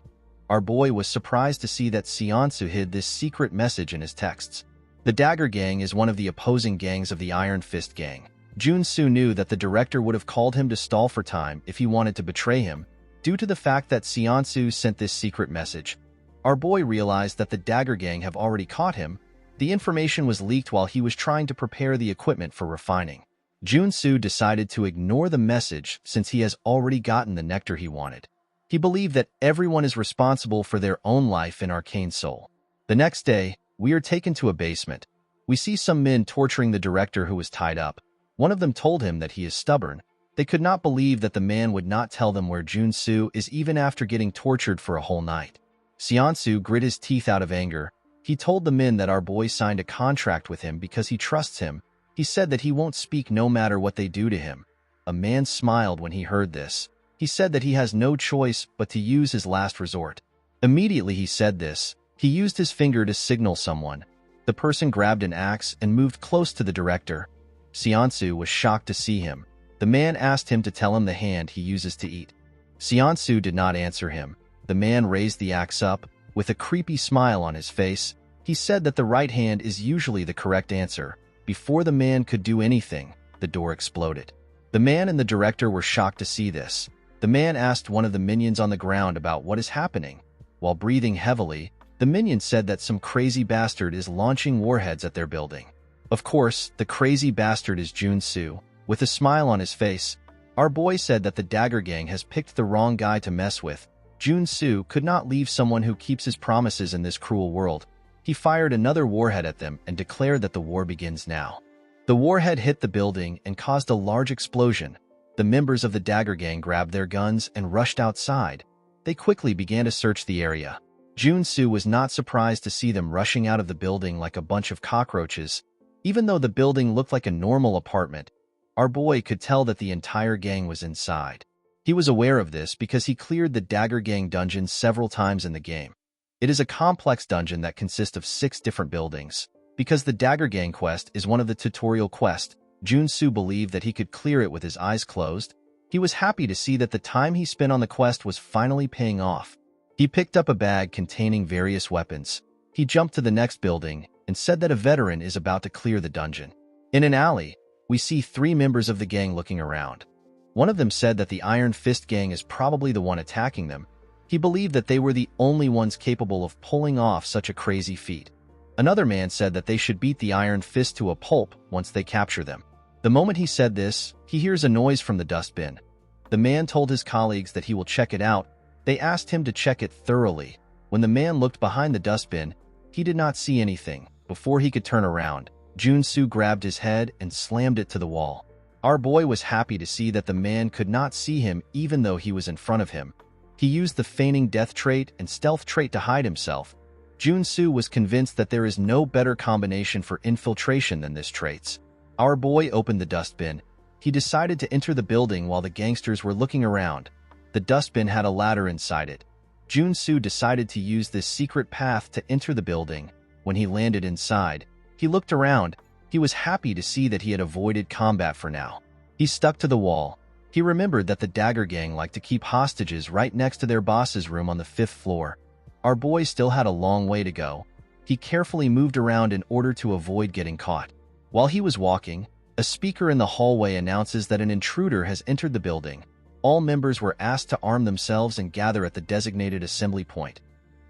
Our boy was surprised to see that Seonsu hid this secret message in his texts. The Dagger Gang is one of the opposing gangs of the Iron Fist Gang. Junsu knew that the director would have called him to stall for time if he wanted to betray him. Due to the fact that Seonsu sent this secret message, our boy realized that the Dagger Gang have already caught him. The information was leaked while he was trying to prepare the equipment for refining. Junsu decided to ignore the message since he has already gotten the nectar he wanted. He believed that everyone is responsible for their own life in Arcane Soul. The next day, we are taken to a basement. We see some men torturing the director who was tied up. One of them told him that he is stubborn. They could not believe that the man would not tell them where Junsu is even after getting tortured for a whole night. Seonsu grit his teeth out of anger. He told the men that our boy signed a contract with him because he trusts him. He said that he won't speak no matter what they do to him. A man smiled when he heard this. He said that he has no choice but to use his last resort. Immediately he said this, he used his finger to signal someone. The person grabbed an axe and moved close to the director. Seonsu was shocked to see him. The man asked him to tell him the hand he uses to eat. Seonsu did not answer him. The man raised the axe up. With a creepy smile on his face, he said that the right hand is usually the correct answer. Before the man could do anything, the door exploded. The man and the director were shocked to see this. The man asked one of the minions on the ground about what is happening. While breathing heavily, the minion said that some crazy bastard is launching warheads at their building. Of course, the crazy bastard is Junsu. With a smile on his face, our boy said that the Dagger Gang has picked the wrong guy to mess with. Junsu could not leave someone who keeps his promises in this cruel world. He fired another warhead at them and declared that the war begins now. The warhead hit the building and caused a large explosion. The members of the Dagger Gang grabbed their guns and rushed outside. They quickly began to search the area. Junsu was not surprised to see them rushing out of the building like a bunch of cockroaches. Even though the building looked like a normal apartment, our boy could tell that the entire gang was inside. He was aware of this because he cleared the Dagger Gang dungeon several times in the game. It is a complex dungeon that consists of 6 different buildings. Because the Dagger Gang quest is one of the tutorial quests, Junsu believed that he could clear it with his eyes closed. He was happy to see that the time he spent on the quest was finally paying off. He picked up a bag containing various weapons. He jumped to the next building and said that a veteran is about to clear the dungeon. In an alley, we see 3 members of the gang looking around. One of them said that the Iron Fist gang is probably the one attacking them. He believed that they were the only ones capable of pulling off such a crazy feat. Another man said that they should beat the Iron Fist to a pulp once they capture them. The moment he said this, he hears a noise from the dustbin. The man told his colleagues that he will check it out. They asked him to check it thoroughly. When the man looked behind the dustbin, he did not see anything. Before he could turn around, Junsu grabbed his head and slammed it to the wall. Our boy was happy to see that the man could not see him even though he was in front of him. He used the feigning death trait and stealth trait to hide himself. Junsu was convinced that there is no better combination for infiltration than this traits. Our boy opened the dustbin. He decided to enter the building while the gangsters were looking around. The dustbin had a ladder inside it. Junsu decided to use this secret path to enter the building. When he landed inside, he looked around. He was happy to see that he had avoided combat for now. He stuck to the wall. He remembered that the Dagger Gang liked to keep hostages right next to their boss's room on the 5th floor. Our boy still had a long way to go. He carefully moved around in order to avoid getting caught. While he was walking, a speaker in the hallway announces that an intruder has entered the building. All members were asked to arm themselves and gather at the designated assembly point.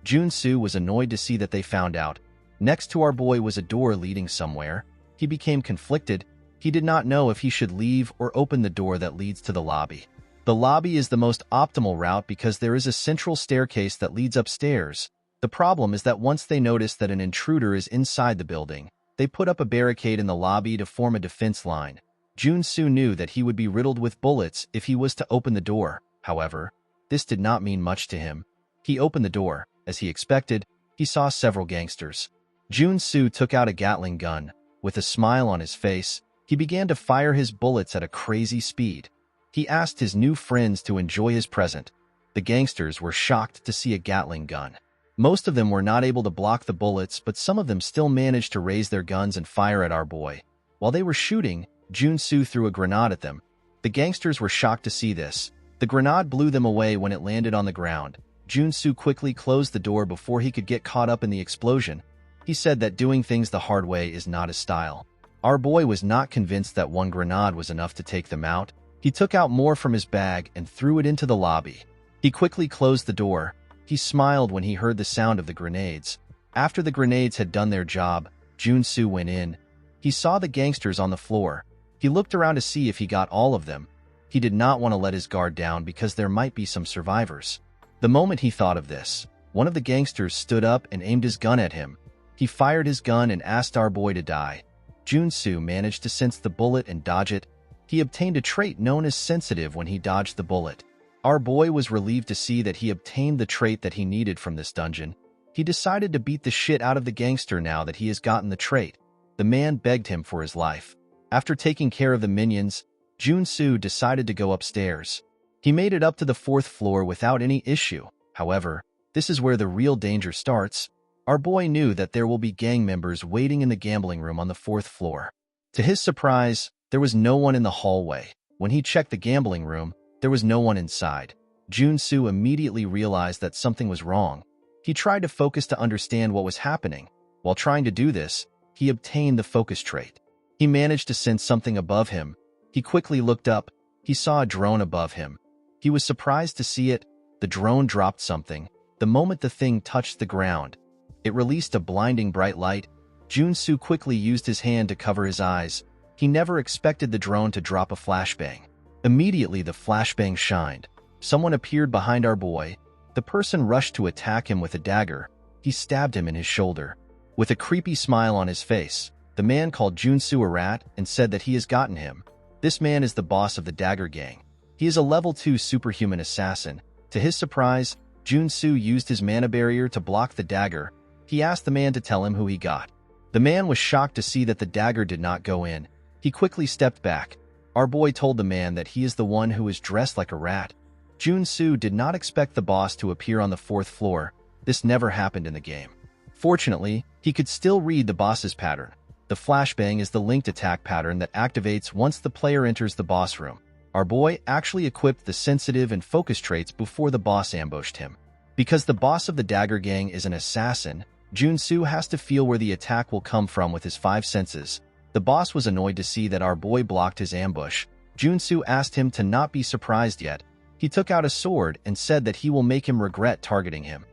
Junsu was annoyed to see that they found out. Next to our boy was a door leading somewhere. He became conflicted. He did not know if he should leave or open the door that leads to the lobby. The lobby is the most optimal route because there is a central staircase that leads upstairs. The problem is that once they notice that an intruder is inside the building, they put up a barricade in the lobby to form a defense line. Junsu knew that he would be riddled with bullets if he was to open the door. However, this did not mean much to him. He opened the door. As he expected, he saw several gangsters. Junsu took out a Gatling gun. With a smile on his face, he began to fire his bullets at a crazy speed. He asked his new friends to enjoy his present. The gangsters were shocked to see a Gatling gun. Most of them were not able to block the bullets, but some of them still managed to raise their guns and fire at our boy. While they were shooting, Junsu threw a grenade at them. The gangsters were shocked to see this. The grenade blew them away when it landed on the ground. Junsu quickly closed the door before he could get caught up in the explosion. He said that doing things the hard way is not his style. Our boy was not convinced that one grenade was enough to take them out. He took out more from his bag and threw it into the lobby. He quickly closed the door. He smiled when he heard the sound of the grenades. After the grenades had done their job, Junsu went in. He saw the gangsters on the floor. He looked around to see if he got all of them. He did not want to let his guard down because there might be some survivors. The moment he thought of this, one of the gangsters stood up and aimed his gun at him. He fired his gun and asked our boy to die. Junsu managed to sense the bullet and dodge it. He obtained a trait known as sensitive when he dodged the bullet. Our boy was relieved to see that he obtained the trait that he needed from this dungeon. He decided to beat the shit out of the gangster now that he has gotten the trait. The man begged him for his life. After taking care of the minions, Junsu decided to go upstairs. He made it up to the 4th floor without any issue. However, this is where the real danger starts. Our boy knew that there will be gang members waiting in the gambling room on the 4th floor. To his surprise, there was no one in the hallway. When he checked the gambling room, there was no one inside. Junsu immediately realized that something was wrong. He tried to focus to understand what was happening. While trying to do this, he obtained the focus trait. He managed to sense something above him. He quickly looked up. He saw a drone above him. He was surprised to see it. The drone dropped something. The moment the thing touched the ground, it released a blinding bright light. Junsu quickly used his hand to cover his eyes. He never expected the drone to drop a flashbang. Immediately, the flashbang shined. Someone appeared behind our boy. The person rushed to attack him with a dagger. He stabbed him in his shoulder. With a creepy smile on his face, the man called Junsu a rat and said that he has gotten him. This man is the boss of the Dagger Gang. He is a level 2 superhuman assassin. To his surprise, Junsu used his mana barrier to block the dagger. He asked the man to tell him who he got. The man was shocked to see that the dagger did not go in. He quickly stepped back. Our boy told the man that he is the one who is dressed like a rat. Junsu did not expect the boss to appear on the 4th floor. This never happened in the game. Fortunately, he could still read the boss's pattern. The flashbang is the linked attack pattern that activates once the player enters the boss room. Our boy actually equipped the sensitive and focus traits before the boss ambushed him. Because the boss of the Dagger Gang is an assassin, Junsu has to feel where the attack will come from with his 5 senses. The boss was annoyed to see that our boy blocked his ambush. Junsu asked him to not be surprised yet. He took out a sword and said that he will make him regret targeting him.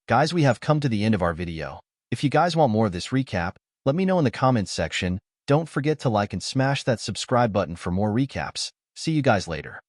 Guys, we have come to the end of our video. If you guys want more of this recap, let me know in the comments section. Don't forget to like and smash that subscribe button for more recaps. See you guys later.